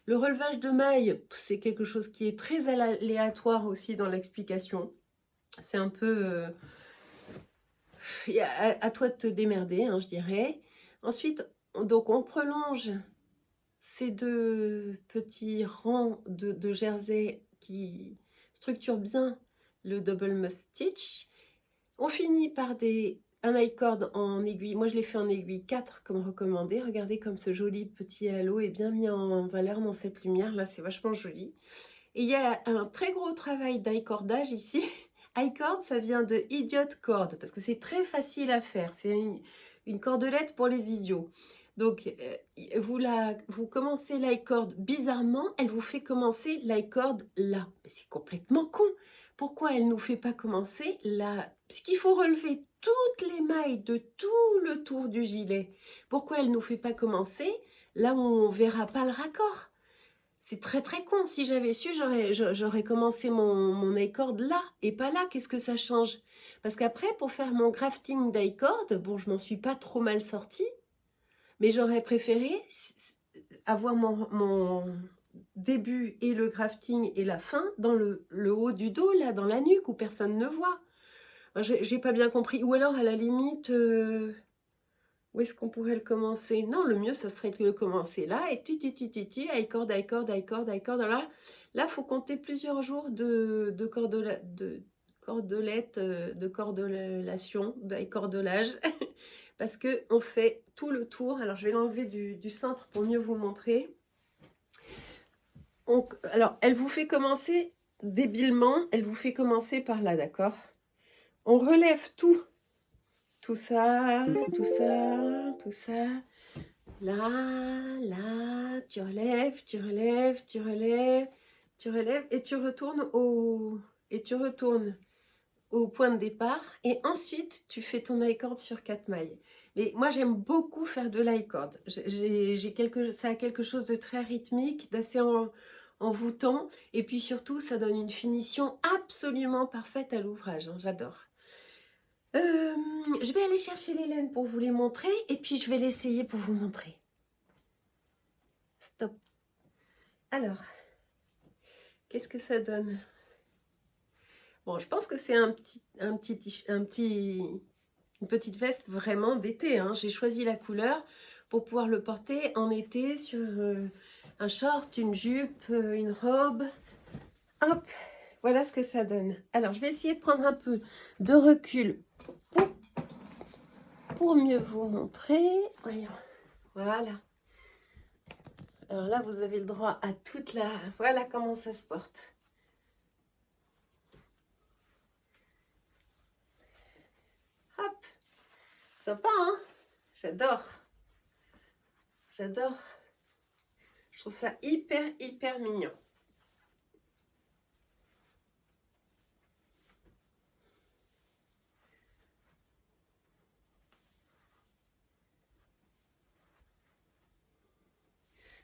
Le relevage de mailles, c'est quelque chose qui est très aléatoire aussi dans l'explication. C'est un peu... à toi de te démerder, hein, je dirais. Ensuite, donc on prolonge ces 2 petits rangs de jersey qui structurent bien le double moss stitch. On finit par un i-cord en aiguille. Moi, je l'ai fait en aiguille 4 comme recommandé. Regardez comme ce joli petit halo est bien mis en valeur dans cette lumière. Là, c'est vachement joli. Et il y a un très gros travail d'i-cordage ici. I-cord, ça vient de idiot cord, parce que c'est très facile à faire. C'est une cordelette pour les idiots. Donc, vous commencez l'i-cord bizarrement, elle vous fait commencer l'i-cord là. Mais c'est complètement con. Pourquoi elle ne nous fait pas commencer là? Parce qu'il faut relever toutes les mailles de tout le tour du gilet. Pourquoi elle ne nous fait pas commencer là où on ne verra pas le raccord? C'est très très con. Si j'avais su, j'aurais commencé mon i-cord là et pas là. Qu'est-ce que ça change? Parce qu'après, pour faire mon grafting d'i-cord, bon, je m'en suis pas trop mal sortie, mais j'aurais préféré avoir mon début et le grafting et la fin dans le haut du dos, là, dans la nuque, où personne ne voit. J'ai pas bien compris. Ou alors, à la limite, Où est-ce qu'on pourrait le commencer? Non, le mieux, ce serait de le commencer là, et high chord, high chord, high chord, high chord. Là, faut compter plusieurs jours de cordelette, de cordellation, d'accordelage, parce que on fait tout le tour. Alors, je vais l'enlever du centre pour mieux vous montrer. Alors, elle vous fait commencer débilement, elle vous fait commencer par là, d'accord? On relève tout. Tout ça, tout ça, tout ça. Là, tu relèves, tu relèves, tu relèves, tu relèves et tu retournes au point de départ. Et ensuite, tu fais ton high chord sur 4 mailles. Mais moi, j'aime beaucoup faire de l'high chord. Ça a quelque chose de très rythmique, d'assez envoûtant. Et puis surtout, ça donne une finition absolument parfaite à l'ouvrage. Hein, j'adore. Je vais aller chercher les laines pour vous les montrer et puis je vais l'essayer pour vous montrer. Stop. Alors, qu'est-ce que ça donne? Bon, je pense que c'est une petite veste vraiment d'été. Hein. J'ai choisi la couleur pour pouvoir le porter en été sur un short, une jupe, une robe. Hop, voilà ce que ça donne. Alors, je vais essayer de prendre un peu de recul pour mieux vous montrer. Voyons. Voilà. Alors là, vous avez le droit à toute la... Voilà comment ça se porte. Hop. Sympa, hein? J'adore. J'adore. Je trouve ça hyper, hyper mignon.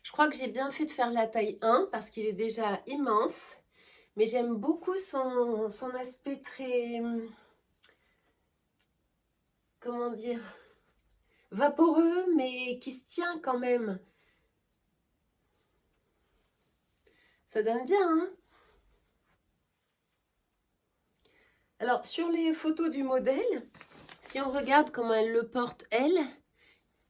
Je crois que j'ai bien fait de faire la taille 1 parce qu'il est déjà immense. Mais j'aime beaucoup son aspect très... Comment dire? Vaporeux, mais qui se tient quand même. Ça donne bien, hein? Alors, sur les photos du modèle, si on regarde comment elle le porte, elle...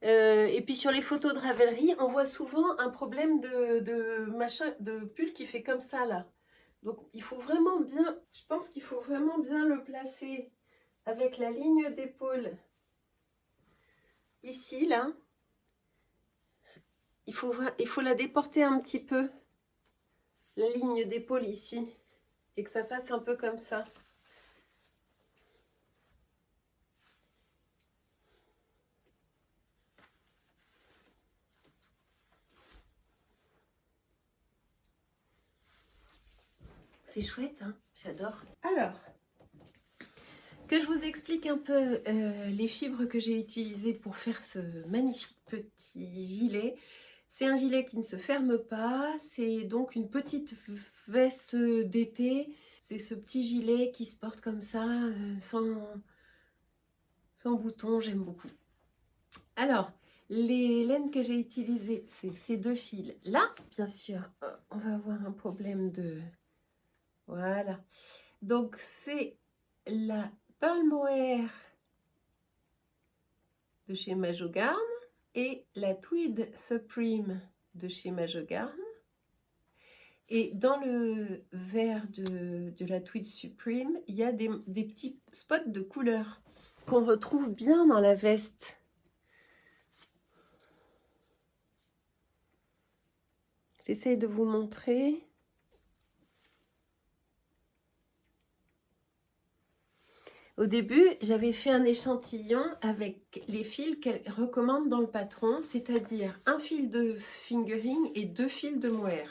et puis sur les photos de Ravelry, on voit souvent un problème de pull qui fait comme ça là. Donc il faut vraiment bien, je pense qu'il faut vraiment bien le placer avec la ligne d'épaule ici là. Il faut la déporter un petit peu, la ligne d'épaule ici, et que ça fasse un peu comme ça. C'est chouette, hein? J'adore. Alors, que je vous explique un peu les fibres que j'ai utilisées pour faire ce magnifique petit gilet. C'est un gilet qui ne se ferme pas, c'est donc une petite veste d'été. C'est ce petit gilet qui se porte comme ça, sans bouton, j'aime beaucoup. Alors, les laines que j'ai utilisées, c'est ces deux fils là. Bien sûr, on va avoir un problème de... Voilà. Donc, c'est la Pearl Mohair de chez Majogarn et la Tweed Supreme de chez Majogarn. Et dans le vert de la Tweed Supreme, il y a des petits spots de couleur qu'on retrouve bien dans la veste. J'essaie de vous montrer. Au début, j'avais fait un échantillon avec les fils qu'elle recommande dans le patron, c'est-à-dire un fil de fingering et 2 fils de mohair.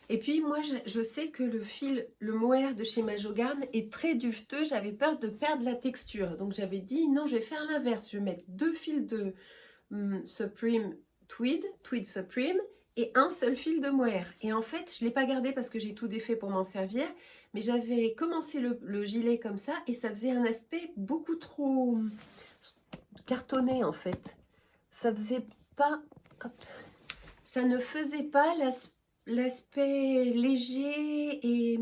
Et puis moi, je sais que le mohair de chez Majogarn est très duveteux, j'avais peur de perdre la texture. Donc j'avais dit, non, je vais faire l'inverse, je vais mettre 2 fils de Supreme Tweed Supreme, et un seul fil de mohair. Et en fait, je ne l'ai pas gardé parce que j'ai tout défait pour m'en servir, mais j'avais commencé le gilet comme ça, et ça faisait un aspect beaucoup trop cartonné en fait. Ça faisait pas... Hop, ça ne faisait pas l'aspect léger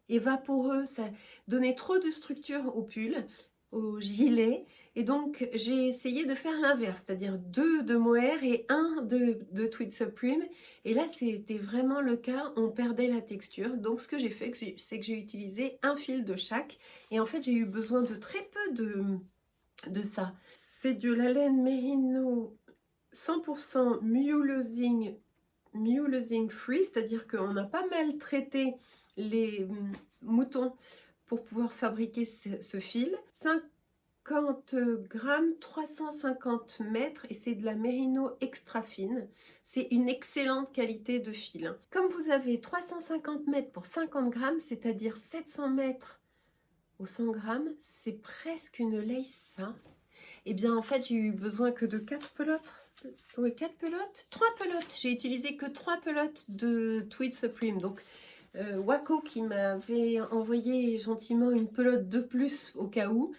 et vaporeux, ça donnait trop de structure au pull. au gilet. Et donc, j'ai essayé de faire l'inverse, c'est-à-dire 2 de mohair et 1 de Tweed Supreme. Et là, c'était vraiment le cas, on perdait la texture. Donc, ce que j'ai fait, c'est que j'ai utilisé un fil de chaque. Et en fait, j'ai eu besoin de très peu de ça. C'est de la laine Merino 100% mulesing free, c'est-à-dire qu'on a pas mal traité les moutons pour pouvoir fabriquer ce fil. 50 grammes, 350 mètres, et c'est de la Merino extra fine. C'est une excellente qualité de fil. Comme vous avez 350 mètres pour 50 grammes, c'est-à-dire 700 mètres au 100 grammes, c'est presque une lace, ça. Et bien en fait, j'ai eu besoin que de 4 pelotes. Oui, 4 pelotes, 3 pelotes. J'ai utilisé que 3 pelotes de Tweed Supreme. Donc Wako qui m'avait envoyé gentiment une pelote de plus au cas où.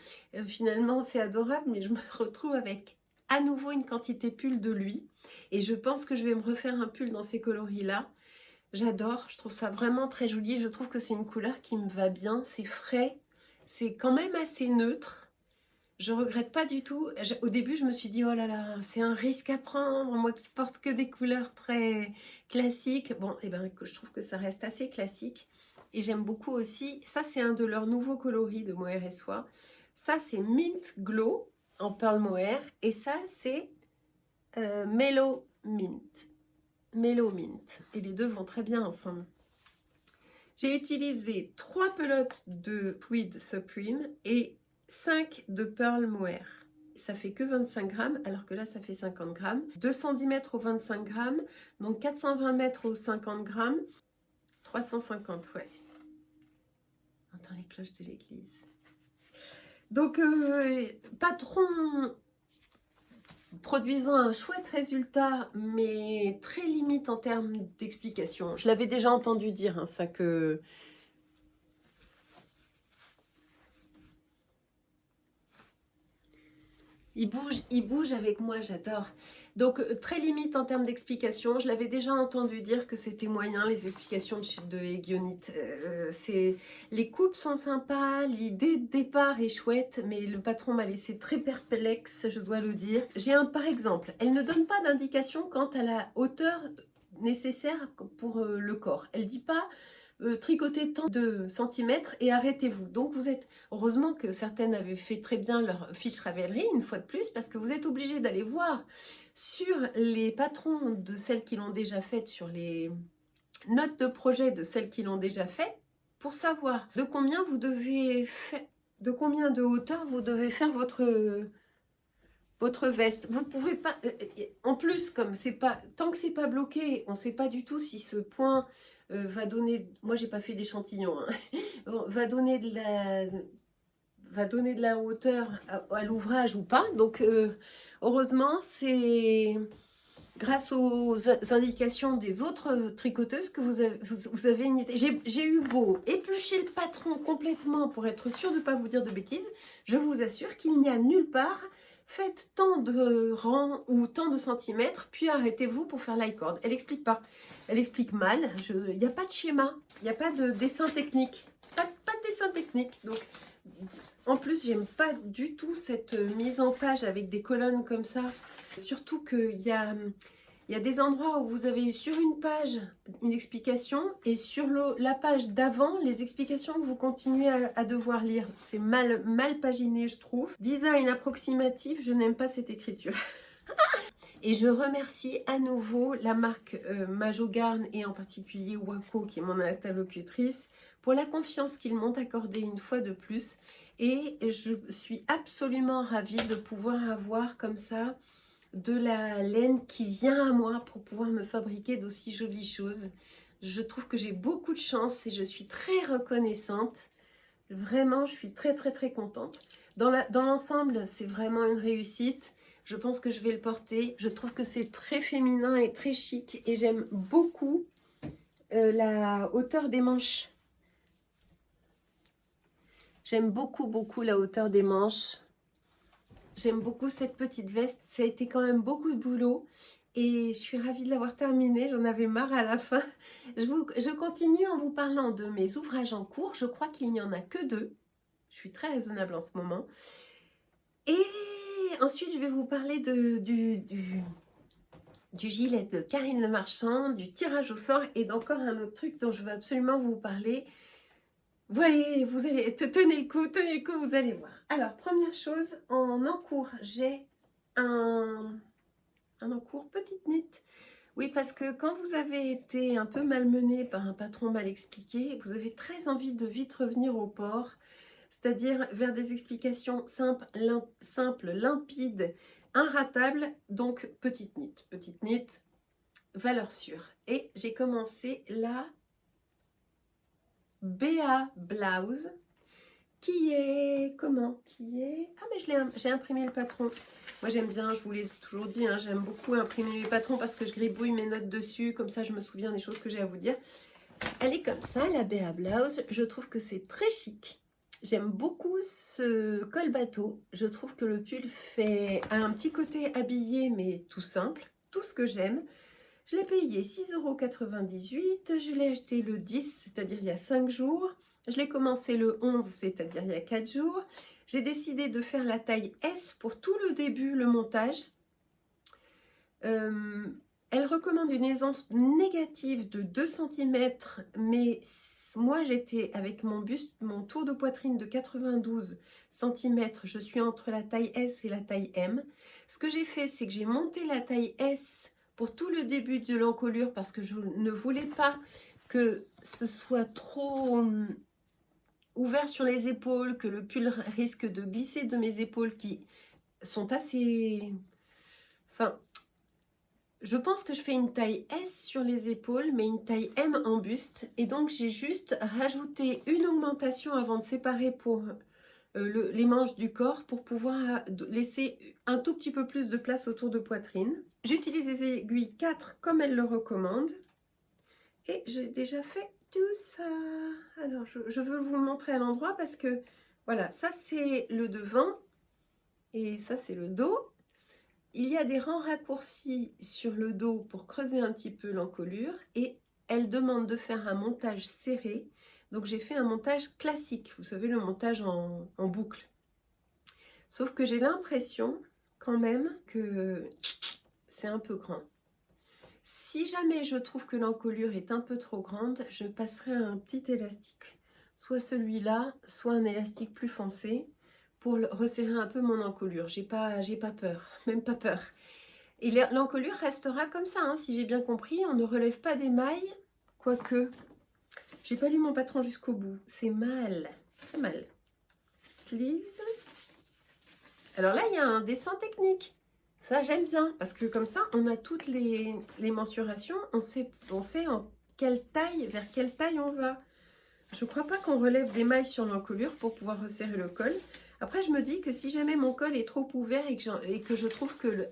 Finalement, c'est adorable, mais je me retrouve avec à nouveau une quantité pull de lui. Et je pense que je vais me refaire un pull dans ces coloris-là. J'adore, je trouve ça vraiment très joli. Je trouve que c'est une couleur qui me va bien. C'est frais, c'est quand même assez neutre. Je regrette pas du tout. Au début, je me suis dit, oh là là, c'est un risque à prendre, moi qui porte que des couleurs très classiques. Bon, et ben, je trouve que ça reste assez classique. Et j'aime beaucoup aussi, ça c'est un de leurs nouveaux coloris de Mohair et Soie. Ça c'est Mint Glow en Pearl Mohair. Et ça c'est Mellow Mint. Mellow Mint. Et les deux vont très bien ensemble. J'ai utilisé 3 pelotes de Tweed Supreme et 5 de Pearl Mohair. Ça fait que 25 grammes, alors que là, ça fait 50 grammes. 210 mètres au 25 grammes, donc 420 mètres au 50 grammes. 350, ouais. On entend les cloches de l'église. Donc, patron produisant un chouette résultat, mais très limite en termes d'explication. Je l'avais déjà entendu dire, hein, ça que... Il bouge avec moi, j'adore. Donc, très limite en termes d'explication. Je l'avais déjà entendu dire que c'était moyen, les explications de Egionite. Les coupes sont sympas, l'idée de départ est chouette, mais le patron m'a laissé très perplexe, je dois le dire. J'ai un par exemple, elle ne donne pas d'indication quant à la hauteur nécessaire pour le corps. Elle ne dit pas... tricoter tant de centimètres et arrêtez-vous. Donc vous êtes, heureusement que certaines avaient fait très bien leur fiche Ravelry, une fois de plus, parce que vous êtes obligé d'aller voir sur les patrons de celles qui l'ont déjà faites, sur les notes de projet de celles qui l'ont déjà faites, pour savoir de combien vous devez faire, de combien de hauteur vous devez faire votre veste. Vous pouvez pas, en plus, comme c'est pas, tant que c'est pas bloqué, on sait pas du tout si ce point va donner, moi j'ai pas fait d'échantillon, hein, va donner de la hauteur à l'ouvrage ou pas. Donc heureusement, c'est grâce aux indications des autres tricoteuses que vous avez une idée. J'ai eu beau éplucher le patron complètement pour être sûre de ne pas vous dire de bêtises. Je vous assure qu'il n'y a nulle part faites tant de rangs ou tant de centimètres, puis arrêtez-vous pour faire l'i-cord. Elle explique pas. Elle explique mal. Il n'y a pas de schéma, il n'y a pas de dessin technique. Pas de dessin technique. Donc, en plus, j'aime pas du tout cette mise en page avec des colonnes comme ça. Surtout qu'il y a des endroits où vous avez sur une page une explication et sur la page d'avant, les explications que vous continuez à devoir lire. C'est mal paginé, je trouve. Design approximatif, je n'aime pas cette écriture. Et je remercie à nouveau la marque Majogarn et en particulier Wako, qui est mon interlocutrice, pour la confiance qu'ils m'ont accordée une fois de plus. Et je suis absolument ravie de pouvoir avoir comme ça de la laine qui vient à moi pour pouvoir me fabriquer d'aussi jolies choses. Je trouve que j'ai beaucoup de chance et je suis très reconnaissante. Vraiment, je suis très contente. Dans l'ensemble, c'est vraiment une réussite. Je pense que je vais le porter. Je trouve que c'est très féminin et très chic. Et j'aime beaucoup la hauteur des manches. J'aime beaucoup la hauteur des manches. J'aime beaucoup cette petite veste. Ça a été quand même beaucoup de boulot. Et je suis ravie de l'avoir terminée. J'en avais marre à la fin. Je continue en vous parlant de mes ouvrages en cours. Je crois qu'il n'y en a que 2. Je suis très raisonnable en ce moment. Et ensuite, je vais vous parler du gilet de Karine Le Marchand, du tirage au sort et d'encore un autre truc dont je veux absolument vous parler. Voilà, vous allez, tenez le coup, vous allez voir. Alors, première chose, en encours, j'ai un encours petite knit. Oui, parce que quand vous avez été un peu malmené par un patron mal expliqué, vous avez très envie de vite revenir au port, c'est-à-dire vers des explications simples, limpides, inratables, donc petite knit, valeur sûre. Et j'ai commencé la BA Blouse, qui est, comment, qui est, ah mais j'ai imprimé le patron. Moi j'aime bien, je vous l'ai toujours dit, hein, j'aime beaucoup imprimer mes patrons parce que je gribouille mes notes dessus, comme ça je me souviens des choses que j'ai à vous dire. Elle est comme ça, la BA Blouse, je trouve que c'est très chic. J'aime beaucoup ce col bateau, je trouve que le pull fait un petit côté habillé mais tout simple, tout ce que j'aime. Je l'ai payé 6,98 €, je l'ai acheté le 10, c'est-à-dire il y a 5 jours. Je l'ai commencé le 11, c'est-à-dire il y a 4 jours. J'ai décidé de faire la taille S pour tout le début, le montage. Elle recommande une aisance négative de 2 cm, mais moi j'étais avec mon buste, mon tour de poitrine de 92 cm, je suis entre la taille S et la taille M. Ce que j'ai fait, c'est que j'ai monté la taille S pour tout le début de l'encolure parce que je ne voulais pas que ce soit trop ouvert sur les épaules, que le pull risque de glisser de mes épaules qui sont assez... Enfin, je pense que je fais une taille S sur les épaules, mais une taille M en buste. Et donc, j'ai juste rajouté une augmentation avant de séparer pour les manches du corps pour pouvoir laisser un tout petit peu plus de place autour de poitrine. J'utilise les aiguilles 4 comme elle le recommande. Et j'ai déjà fait tout ça. Alors, je veux vous le montrer à l'endroit parce que, voilà, ça c'est le devant et ça c'est le dos. Il y a des rangs raccourcis sur le dos pour creuser un petit peu l'encolure et elle demande de faire un montage serré. Donc j'ai fait un montage classique, vous savez, le montage en boucle. Sauf que j'ai l'impression quand même que c'est un peu grand. Si jamais je trouve que l'encolure est un peu trop grande, je passerai à un petit élastique. Soit celui-là, soit un élastique plus foncé pour resserrer un peu mon encolure. J'ai pas peur, même pas peur. Et l'encolure restera comme ça, hein, si j'ai bien compris. On ne relève pas des mailles, quoique. J'ai pas lu mon patron jusqu'au bout. C'est mal, très mal. Sleeves. Alors là, il y a un dessin technique. Ça, j'aime bien, parce que comme ça, on a toutes les mensurations. On sait en quelle taille, vers quelle taille on va. Je ne crois pas qu'on relève des mailles sur l'encolure pour pouvoir resserrer le col. Après, je me dis que si jamais mon col est trop ouvert et que je trouve que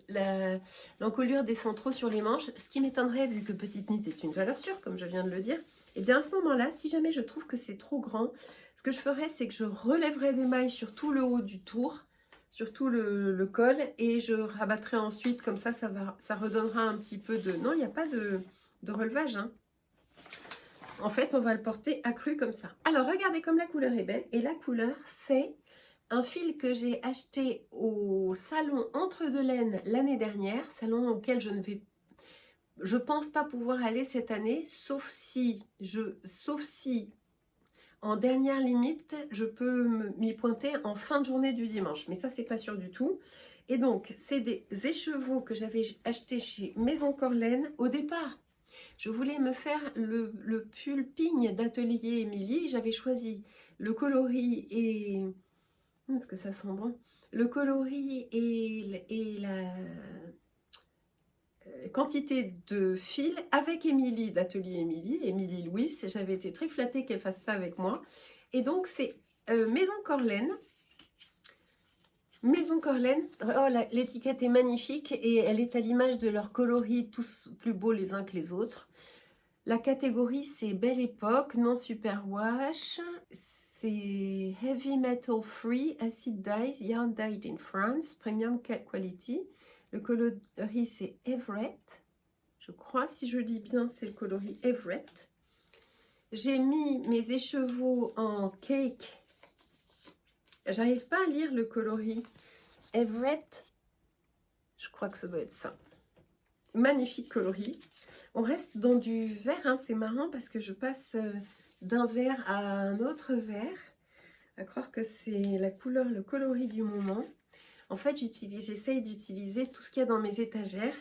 l'encolure descend trop sur les manches, ce qui m'étonnerait vu que petite knit est une valeur sûre, comme je viens de le dire, et bien à ce moment-là, si jamais je trouve que c'est trop grand, ce que je ferais, c'est que je relèverais des mailles sur tout le haut du tour, sur tout le col, et je rabattrai ensuite, comme ça, ça redonnera un petit peu de... Non, il n'y a pas de relevage, hein. En fait, on va le porter accru comme ça. Alors, regardez comme la couleur est belle. Et la couleur, c'est un fil que j'ai acheté au salon Entre-deux-Laines l'année dernière. Salon auquel je pense pas pouvoir aller cette année, sauf si en dernière limite, je peux m'y pointer en fin de journée du dimanche. Mais ça, c'est pas sûr du tout. Et donc, c'est des écheveaux que j'avais achetés chez Maison Corlaine au départ. Je voulais me faire le pull pigne d'Atelier Émilie. J'avais choisi le coloris et... Est-ce que ça sent bon? Le coloris et la quantité de fil avec Émilie d'Atelier Émilie, Émilie Louis. J'avais été très flattée qu'elle fasse ça avec moi. Et donc, c'est Maison Corlaine. Maison Corlaine, oh, l'étiquette est magnifique et elle est à l'image de leurs coloris, tous plus beaux les uns que les autres. La catégorie, c'est Belle Époque, non superwash, c'est Heavy Metal Free, Acid Dyes, Yarn Dyed in France, Premium Quality. Le coloris, c'est Everett. Je crois, si je dis bien, c'est le coloris Everett. J'ai mis mes écheveaux en cake J'arrive pas à lire le coloris. Everett, je crois que ça doit être ça. Magnifique coloris. On reste dans du vert, hein. C'est marrant parce que je passe d'un vert à un autre vert. À croire que c'est la couleur, le coloris du moment. En fait, j'essaye d'utiliser tout ce qu'il y a dans mes étagères.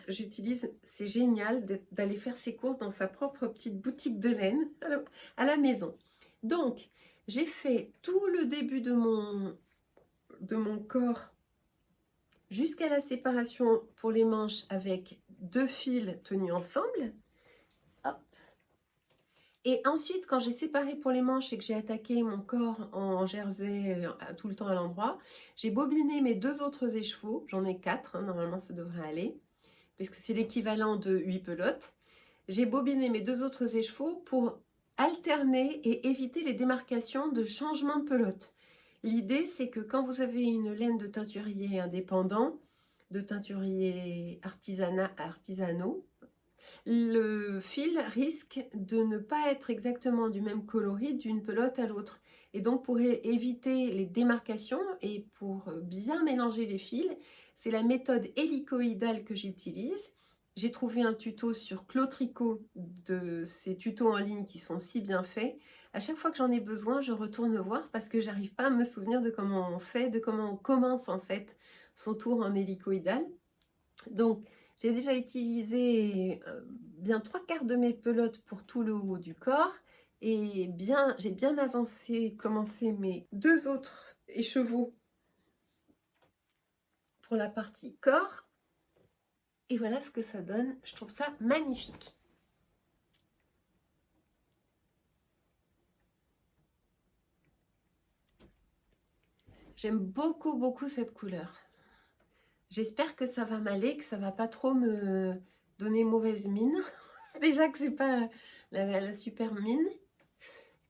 C'est génial d'aller faire ses courses dans sa propre petite boutique de laine à la maison. Donc, j'ai fait tout le début de mon corps jusqu'à la séparation pour les manches avec 2 fils tenus ensemble. Hop. Et ensuite, quand j'ai séparé pour les manches et que j'ai attaqué mon corps en jersey tout le temps à l'endroit, j'ai bobiné mes 2 autres écheveaux. J'en ai 4, hein, normalement ça devrait aller, puisque c'est l'équivalent de 8 pelotes. J'ai bobiné mes 2 autres écheveaux pour alterner et éviter les démarcations de changement de pelote. L'idée, c'est que quand vous avez une laine de teinturier indépendant, de teinturier artisanaux, le fil risque de ne pas être exactement du même coloris d'une pelote à l'autre. Et donc, pour éviter les démarcations et pour bien mélanger les fils, c'est la méthode hélicoïdale que j'utilise. J'ai trouvé un tuto sur Clotricot, de ces tutos en ligne qui sont si bien faits. À chaque fois que j'en ai besoin, je retourne voir parce que j'arrive pas à me souvenir de comment on fait, de comment on commence en fait son tour en hélicoïdale. Donc, j'ai déjà utilisé bien 3/4 de mes pelotes pour tout le haut du corps et j'ai bien avancé, commencé mes 2 autres écheveaux pour la partie corps. Et voilà ce que ça donne. Je trouve ça magnifique. J'aime beaucoup, beaucoup cette couleur. J'espère que ça va m'aller, que ça va pas trop me donner mauvaise mine. Déjà que c'est pas la super mine.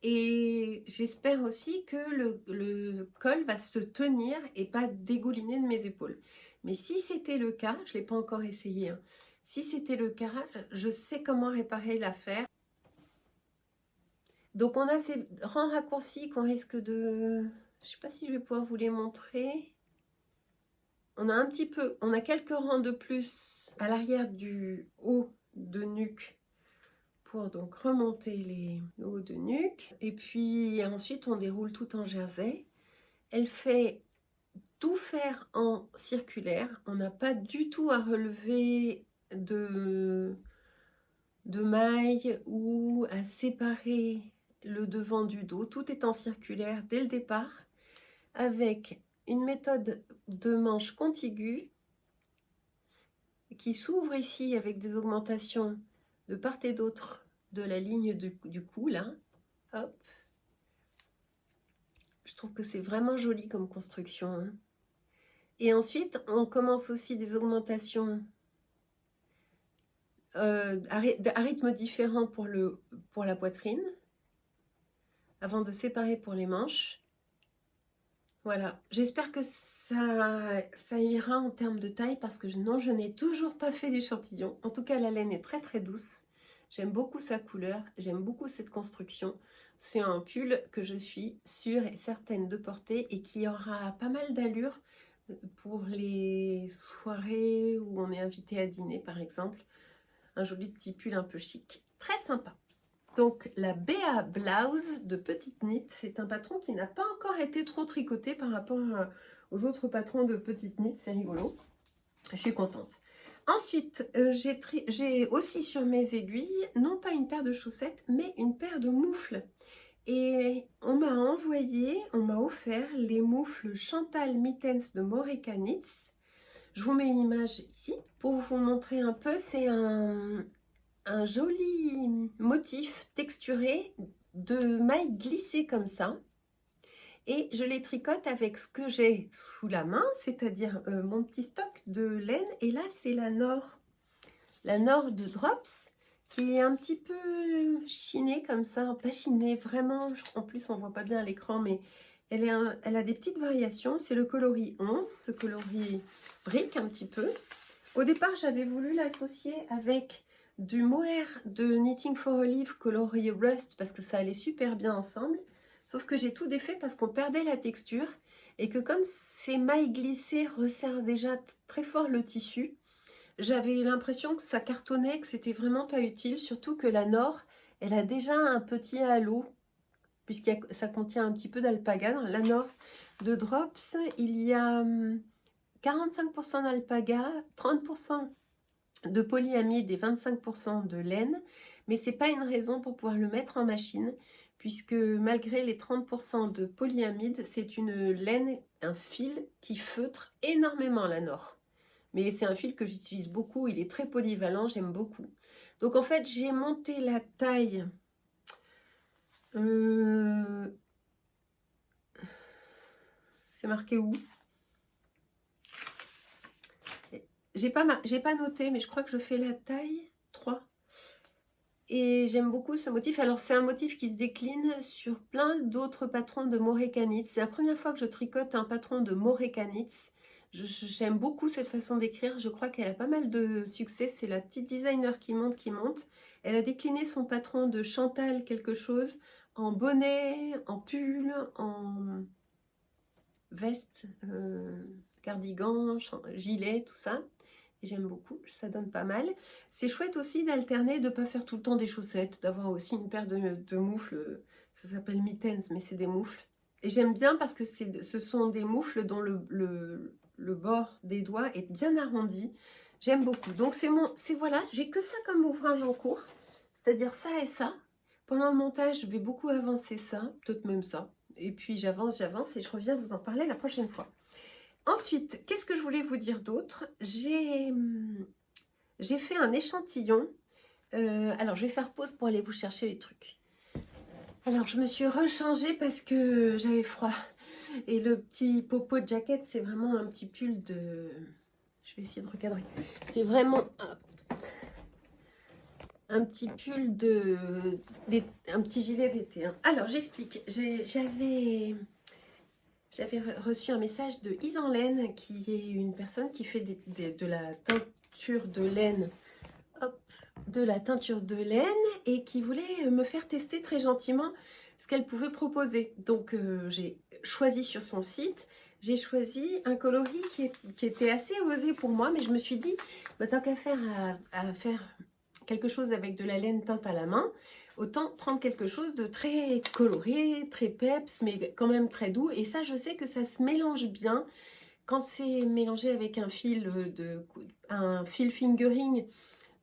Et j'espère aussi que le col va se tenir et pas dégouliner de mes épaules. Mais si c'était le cas, je ne l'ai pas encore essayé, hein. Si c'était le cas, je sais comment réparer l'affaire. Donc on a ces rangs raccourcis qu'on risque de... Je ne sais pas si je vais pouvoir vous les montrer. On a quelques rangs de plus à l'arrière du haut de nuque pour donc remonter le haut de nuque. Et puis ensuite on déroule tout en jersey. Elle fait tout faire en circulaire. On n'a pas du tout à relever de mailles ou à séparer le devant du dos. Tout est en circulaire dès le départ avec une méthode de manche contiguë qui s'ouvre ici avec des augmentations de part et d'autre de la ligne du cou là. Hop. Je trouve que c'est vraiment joli comme construction, hein. Et ensuite on commence aussi des augmentations à rythme différent pour la poitrine avant de séparer pour les manches. Voilà, j'espère que ça ira en termes de taille parce que non, je n'ai toujours pas fait d'échantillon. En tout cas, la laine est très très douce. J'aime beaucoup sa couleur, j'aime beaucoup cette construction. C'est un pull que je suis sûre et certaine de porter et qui aura pas mal d'allure pour les soirées où on est invité à dîner par exemple. Un joli petit pull un peu chic, très sympa. Donc la Bea Blouse de Petite Knit, c'est un patron qui n'a pas encore été trop tricoté par rapport aux autres patrons de Petite Knit, c'est rigolo. Je suis contente. Ensuite, j'ai aussi sur mes aiguilles, non pas une paire de chaussettes, mais une paire de moufles. Et on m'a offert les moufles Chantal Mittens de Moreka Knits. Je vous mets une image ici pour vous montrer un peu. C'est un joli motif texturé de mailles glissées comme ça. Et je les tricote avec ce que j'ai sous la main, c'est-à-dire mon petit stock de laine. Et là, c'est la Nord de Drops, qui est un petit peu chinée comme ça. Pas chinée, vraiment. En plus, on voit pas bien à l'écran, mais elle a des petites variations. C'est le coloris 11, ce coloris brique un petit peu. Au départ, j'avais voulu l'associer avec du mohair de Knitting for Olive coloris Rust parce que ça allait super bien ensemble. Sauf que j'ai tout défait parce qu'on perdait la texture. et que comme ces mailles glissées resserrent déjà très fort le tissu, j'avais l'impression que ça cartonnait, que c'était vraiment pas utile, surtout que la Nord, elle a déjà un petit halo, puisque ça contient un petit peu d'alpaga. Dans la Nord de Drops, il y a 45% d'alpaga, 30% de polyamide et 25% de laine, mais c'est pas une raison pour pouvoir le mettre en machine, puisque malgré les 30% de polyamide, c'est une laine, un fil qui feutre énormément la Nord. Mais c'est un fil que j'utilise beaucoup, il est très polyvalent, j'aime beaucoup. Donc en fait, j'ai monté la taille. C'est marqué où? J'ai pas noté, mais je crois que je fais la taille 3. Et j'aime beaucoup ce motif. Alors c'est un motif qui se décline sur plein d'autres patrons de Morekanitz. C'est la première fois que je tricote un patron de Morekanitz. J'aime beaucoup cette façon d'écrire. Je crois qu'elle a pas mal de succès. C'est la petite designer qui monte, qui monte. Elle a décliné son patron de Chantal quelque chose en bonnet, en pull, en veste, cardigan, gilet, tout ça. J'aime beaucoup, ça donne pas mal. C'est chouette aussi d'alterner, de ne pas faire tout le temps des chaussettes, d'avoir aussi une paire de moufles. Ça s'appelle mittens, mais c'est des moufles. Et j'aime bien parce que ce sont des moufles dont le bord des doigts est bien arrondi. J'aime beaucoup. Donc voilà, j'ai que ça comme ouvrage en cours. C'est-à-dire ça et ça. Pendant le montage, je vais beaucoup avancer ça, peut-être même ça. Et puis j'avance et je reviens vous en parler la prochaine fois. Ensuite, qu'est-ce que je voulais vous dire d'autre? J'ai fait un échantillon. Alors, je vais faire pause pour aller vous chercher les trucs. Alors, je me suis rechangée parce que j'avais froid. Et le petit popo de jacket, c'est vraiment un petit pull de... Je vais essayer de recadrer. C'est vraiment un petit pull de... un petit gilet d'été. Hein. Alors, j'explique. J'avais reçu un message de Isanlaine, qui est une personne qui fait de la teinture de laine, et qui voulait me faire tester très gentiment ce qu'elle pouvait proposer. Donc j'ai choisi sur son site, j'ai choisi un coloris qui était assez osé pour moi, mais je me suis dit, bah, tant qu'à faire à faire quelque chose avec de la laine teinte à la main, autant prendre quelque chose de très coloré, très peps, mais quand même très doux. Et ça, je sais que ça se mélange bien quand c'est mélangé avec un fil fingering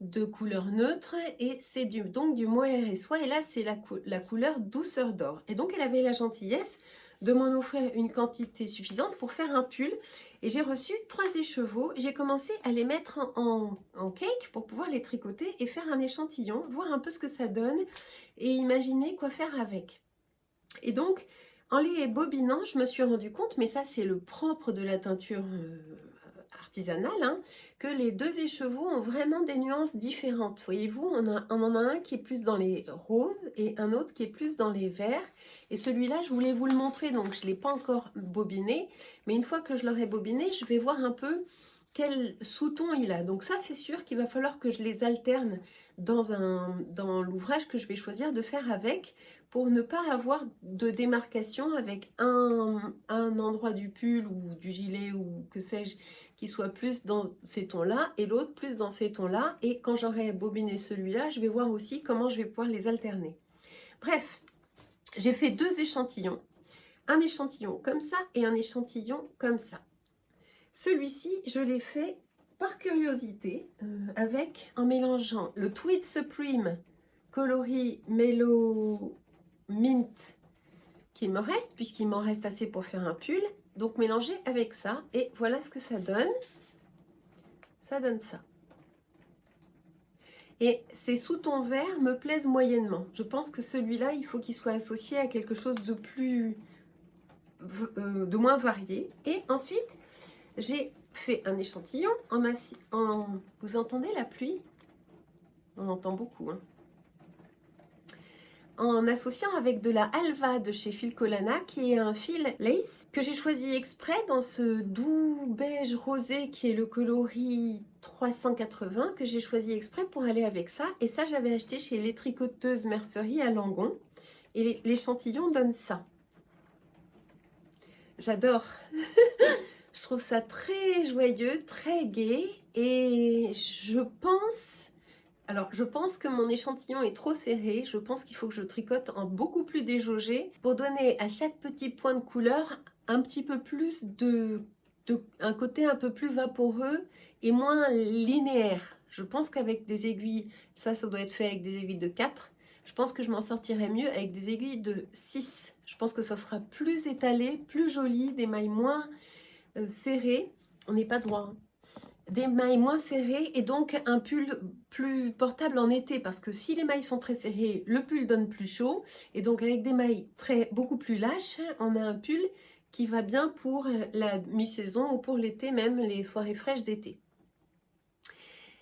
de couleur neutre. Et c'est donc du mohair et soie. Et là, c'est la couleur douceur d'or. Et donc, elle avait la gentillesse de m'en offrir une quantité suffisante pour faire un pull. Et j'ai reçu 3 écheveaux. J'ai commencé à les mettre en cake pour pouvoir les tricoter et faire un échantillon, voir un peu ce que ça donne et imaginer quoi faire avec. Et donc, en les bobinant, je me suis rendu compte, mais ça c'est le propre de la teinture artisanale, hein, que les 2 écheveaux ont vraiment des nuances différentes. Voyez-vous, on en a un qui est plus dans les roses et un autre qui est plus dans les verts. Et celui-là, je voulais vous le montrer, donc je ne l'ai pas encore bobiné. Mais une fois que je l'aurai bobiné, je vais voir un peu quel sous-ton il a. Donc ça, c'est sûr qu'il va falloir que je les alterne dans l'ouvrage que je vais choisir de faire avec, pour ne pas avoir de démarcation avec un endroit du pull ou du gilet ou que sais-je, qui soit plus dans ces tons-là et l'autre plus dans ces tons-là. Et quand j'aurai bobiné celui-là, je vais voir aussi comment je vais pouvoir les alterner. Bref, j'ai fait 2 échantillons. Un échantillon comme ça et un échantillon comme ça. Celui-ci, je l'ai fait par curiosité, en mélangeant le Tweed Supreme coloris Mellow Mint qu'il me reste, puisqu'il m'en reste assez pour faire un pull. Donc mélangé avec ça, et voilà ce que ça donne. Ça donne ça. Et ces sous-tons verts me plaisent moyennement. Je pense que celui-là, il faut qu'il soit associé à quelque chose de moins varié. Et ensuite, j'ai fait un échantillon vous entendez la pluie? On entend beaucoup, hein. En associant avec de la Alva de chez Filcolana, qui est un fil lace que j'ai choisi exprès dans ce doux beige rosé qui est le coloris 380, que j'ai choisi exprès pour aller avec ça. Et ça, j'avais acheté chez les tricoteuses Mercerie à Langon. Et l'échantillon donne ça. J'adore. Je trouve ça très joyeux, très gai et je pense que mon échantillon est trop serré. Je pense qu'il faut que je tricote en beaucoup plus déjaugé pour donner à chaque petit point de couleur un petit peu plus un côté un peu plus vaporeux et moins linéaire. Je pense qu'avec des aiguilles, ça doit être fait avec des aiguilles de 4. Je pense que je m'en sortirais mieux avec des aiguilles de 6. Je pense que ça sera plus étalé, plus joli, des mailles moins serrées. On n'est pas droit, hein. Des mailles moins serrées et donc un pull plus portable en été, parce que si les mailles sont très serrées, le pull donne plus chaud, et donc avec des mailles beaucoup plus lâches, on a un pull qui va bien pour la mi-saison ou pour l'été, même les soirées fraîches d'été.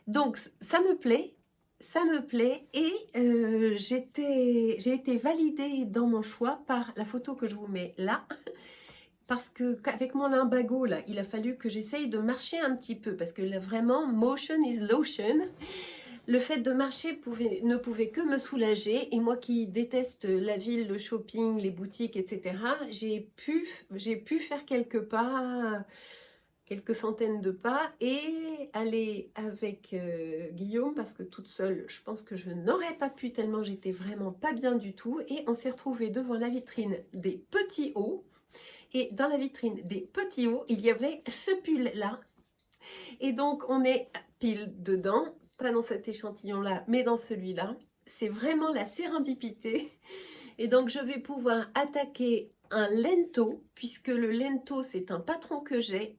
Donc ça me plaît et j'ai été validée dans mon choix par la photo que je vous mets là. Parce qu'avec mon lumbago, là, il a fallu que j'essaye de marcher un petit peu. Parce que là, vraiment, motion is lotion. Le fait de marcher ne pouvait que me soulager. Et moi qui déteste la ville, le shopping, les boutiques, etc., j'ai pu faire quelques pas, quelques centaines de pas, et aller avec Guillaume, parce que toute seule, je pense que je n'aurais pas pu tellement j'étais vraiment pas bien du tout. Et on s'est retrouvés devant la vitrine des petits hauts. Et dans la vitrine des petits hauts, il y avait ce pull-là. Et donc, on est pile dedans, pas dans cet échantillon-là, mais dans celui-là. C'est vraiment la sérendipité. Et donc, je vais pouvoir attaquer un lento, puisque le lento, c'est un patron que j'ai,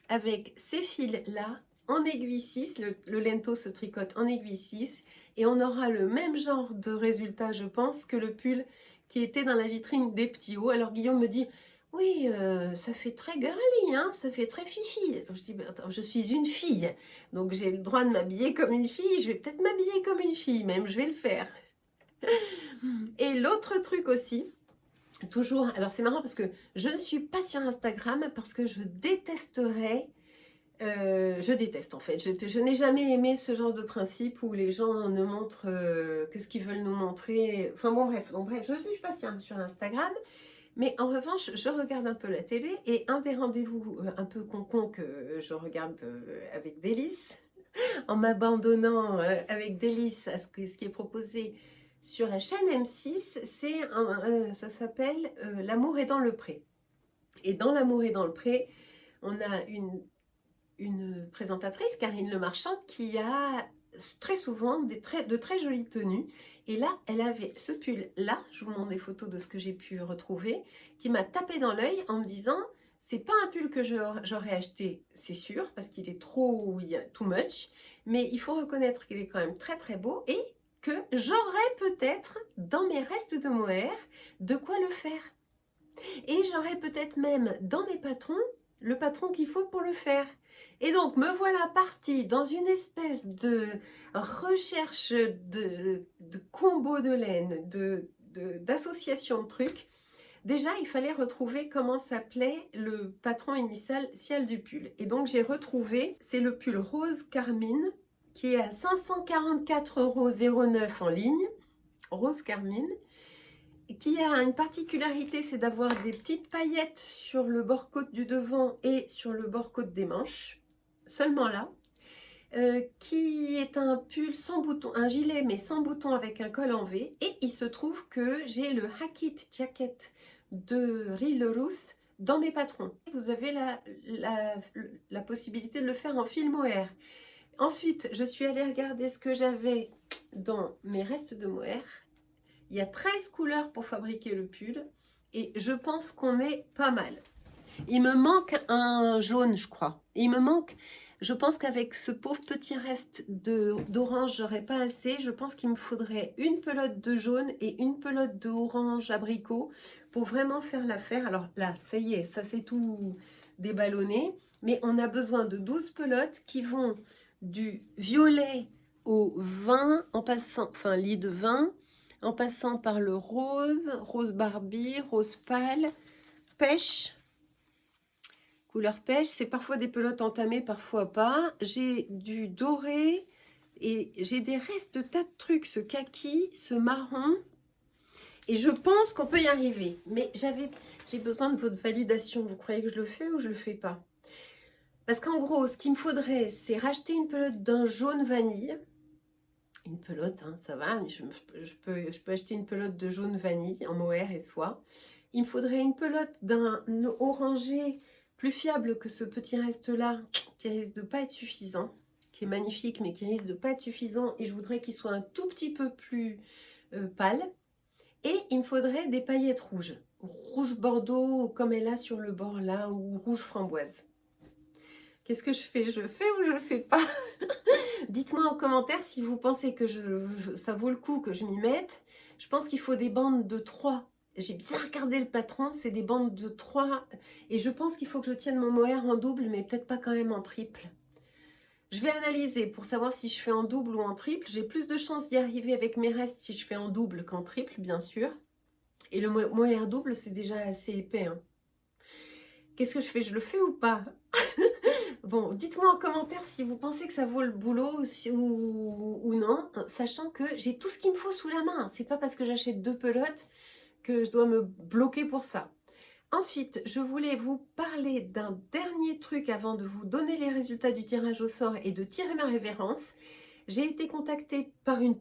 avec ces fils-là, en aiguille 6. Le lento se tricote en aiguille 6. Et on aura le même genre de résultat, je pense, que le pull qui était dans la vitrine des petits hauts. Alors, Guillaume me dit... Oui, ça fait très girly, hein, ça fait très fifi. Donc, je dis, ben, attends, je suis une fille, donc j'ai le droit de m'habiller comme une fille, je vais peut-être m'habiller comme une fille, même, je vais le faire. Et l'autre truc aussi, toujours, alors c'est marrant parce que je ne suis pas sur Instagram parce que je déteste en fait, je n'ai jamais aimé ce genre de principe où les gens ne montrent que ce qu'ils veulent nous montrer. Enfin bon bref, je ne suis pas sur Instagram. Mais en revanche, je regarde un peu la télé et un des rendez-vous un peu concon que je regarde avec délice, en m'abandonnant avec délice à ce qui est proposé sur la chaîne M6, ça s'appelle L'amour est dans le pré. Et dans L'amour est dans le pré, on a une présentatrice, Karine Le Marchand, qui a très souvent de très jolies tenues. Et là, elle avait ce pull-là, je vous montre des photos de ce que j'ai pu retrouver, qui m'a tapé dans l'œil en me disant, c'est pas un pull que j'aurais acheté, c'est sûr, parce qu'il est too much, mais il faut reconnaître qu'il est quand même très très beau et que j'aurais peut-être, dans mes restes de mohair, de quoi le faire. Et j'aurais peut-être même, dans mes patrons, le patron qu'il faut pour le faire. Et donc, me voilà partie dans une espèce de recherche de combo de laine, d'association de trucs. Déjà, il fallait retrouver comment s'appelait le patron initial du pull. Et donc, j'ai retrouvé, c'est le pull rose carmine, qui est à 544,09 € en ligne, rose carmine, qui a une particularité, c'est d'avoir des petites paillettes sur le bord-côte du devant et sur le bord-côte des manches, seulement là, qui est un pull sans bouton, un gilet mais sans bouton avec un col en V, et il se trouve que j'ai le Hackett Jacket de Real Ruth dans mes patrons. Vous avez la possibilité de le faire en fil mohair. Ensuite, je suis allée regarder ce que j'avais dans mes restes de mohair. Il y a 13 couleurs pour fabriquer le pull et je pense qu'on est pas mal. Il me manque un jaune, je crois. Il me manque, je pense qu'avec ce pauvre petit reste d'orange, j'aurais pas assez. Je pense qu'il me faudrait une pelote de jaune et une pelote d'orange abricot pour vraiment faire l'affaire. Alors là, ça y est, ça c'est tout déballonné. Mais on a besoin de 12 pelotes qui vont du violet au vin, en passant, enfin lit de vin, en passant par le rose, rose Barbie, rose pâle, pêche, couleur pêche. C'est parfois des pelotes entamées, parfois pas. J'ai du doré et j'ai des restes de tas de trucs, ce kaki, ce marron. Et je pense qu'on peut y arriver. Mais j'ai besoin de votre validation. Vous croyez que je le fais ou je le fais pas? Parce qu'en gros, ce qu'il me faudrait, c'est racheter une pelote d'un jaune vanille. Une pelote, hein, ça va. Je peux acheter une pelote de jaune vanille en mohair et soie. Il me faudrait une pelote d'un orangé plus fiable que ce petit reste-là, qui risque de pas être suffisant, qui est magnifique, mais qui risque de pas être suffisant. Et je voudrais qu'il soit un tout petit peu plus pâle. Et il me faudrait des paillettes rouges. Rouge bordeaux, comme elle a sur le bord là, ou rouge framboise. Qu'est-ce que je fais? Je le fais ou je le fais pas? Dites-moi en commentaire si vous pensez que ça vaut le coup que je m'y mette. Je pense qu'il faut des bandes de 3. J'ai bien regardé le patron, c'est des bandes de 3. Et je pense qu'il faut que je tienne mon mohair en double, mais peut-être pas quand même en triple. Je vais analyser pour savoir si je fais en double ou en triple. J'ai plus de chances d'y arriver avec mes restes si je fais en double qu'en triple, bien sûr. Et le mohair double, c'est déjà assez épais, hein. Qu'est-ce que je fais? Je le fais ou pas? Bon, dites-moi en commentaire si vous pensez que ça vaut le boulot ou non, sachant que j'ai tout ce qu'il me faut sous la main. C'est pas parce que j'achète 2 pelotes que je dois me bloquer pour ça. Ensuite, je voulais vous parler d'un dernier truc avant de vous donner les résultats du tirage au sort et de tirer ma révérence. J'ai été contactée par une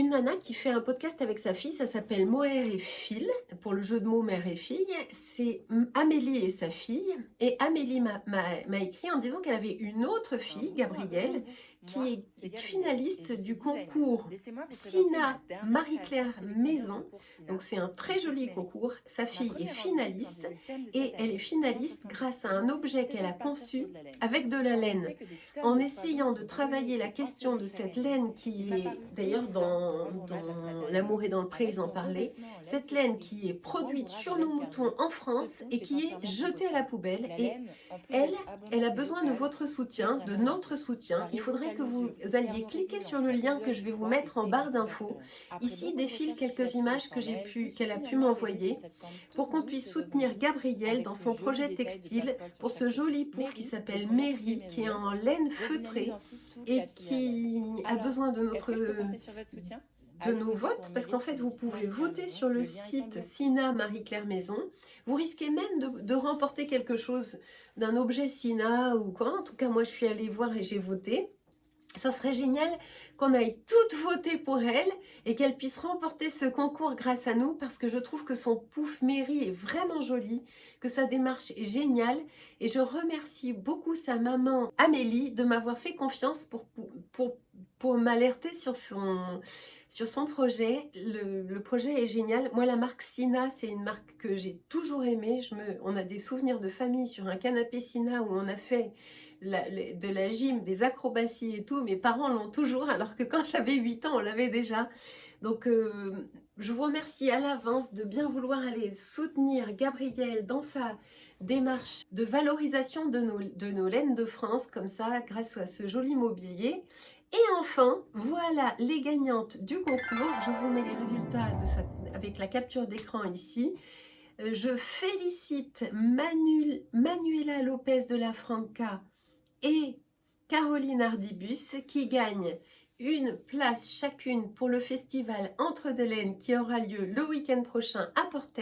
nana qui fait un podcast avec sa fille, ça s'appelle Mohair et Fil, pour le jeu de mots mère et fille. C'est Amélie et sa fille. Et Amélie m'a écrit en disant qu'elle avait une autre fille, Gabrielle, qui est finaliste du concours Sina Marie-Claire Maison. Donc c'est un très joli concours. Sa fille est finaliste et elle est finaliste grâce à un objet qu'elle a conçu avec de la laine, en essayant de travailler la question de cette laine qui est, d'ailleurs dans L'amour est dans le pré, ils en parlaient, cette laine qui est produite sur nos moutons en France et qui est jetée à la poubelle. Et elle a besoin de votre soutien, de notre soutien. Il faudrait que vous alliez cliquer sur le lien que je vais vous mettre en barre d'infos. Ici défilent quelques images qu'elle a pu m'envoyer pour qu'on puisse soutenir Gabrielle dans son projet textile pour ce joli pouf qui s'appelle Mary, qui est en laine feutrée et qui a besoin de nos votes, parce qu'en fait vous pouvez voter sur le site Sina Marie-Claire Maison. Vous risquez même de remporter quelque chose, d'un objet Sina ou quoi. En tout cas moi je suis allée voir et j'ai voté. Ça serait génial qu'on aille toutes voter pour elle et qu'elle puisse remporter ce concours grâce à nous, parce que je trouve que son pouf Mary est vraiment joli, que sa démarche est géniale, et je remercie beaucoup sa maman Amélie de m'avoir fait confiance pour m'alerter sur son projet. Le projet est génial. Moi, la marque Sina, c'est une marque que j'ai toujours aimée. On a des souvenirs de famille sur un canapé Sina où on a fait de la gym, des acrobaties et tout. Mes parents l'ont toujours, alors que quand j'avais 8 ans, on l'avait déjà. Donc, je vous remercie à l'avance de bien vouloir aller soutenir Gabrielle dans sa démarche de valorisation de nos laines de France, comme ça, grâce à ce joli mobilier. Et enfin, voilà les gagnantes du concours. Je vous mets les résultats avec la capture d'écran ici. Je félicite Manuela Lopez de la Franca et Caroline Ardibus qui gagnent une place chacune pour le festival Entre deux laines qui aura lieu le week-end prochain à Portes.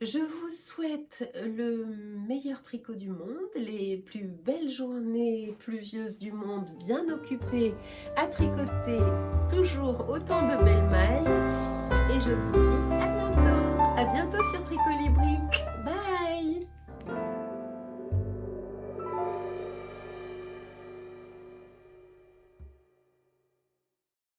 Je vous souhaite le meilleur tricot du monde, les plus belles journées pluvieuses du monde, bien occupées à tricoter, toujours autant de belles mailles. Et je vous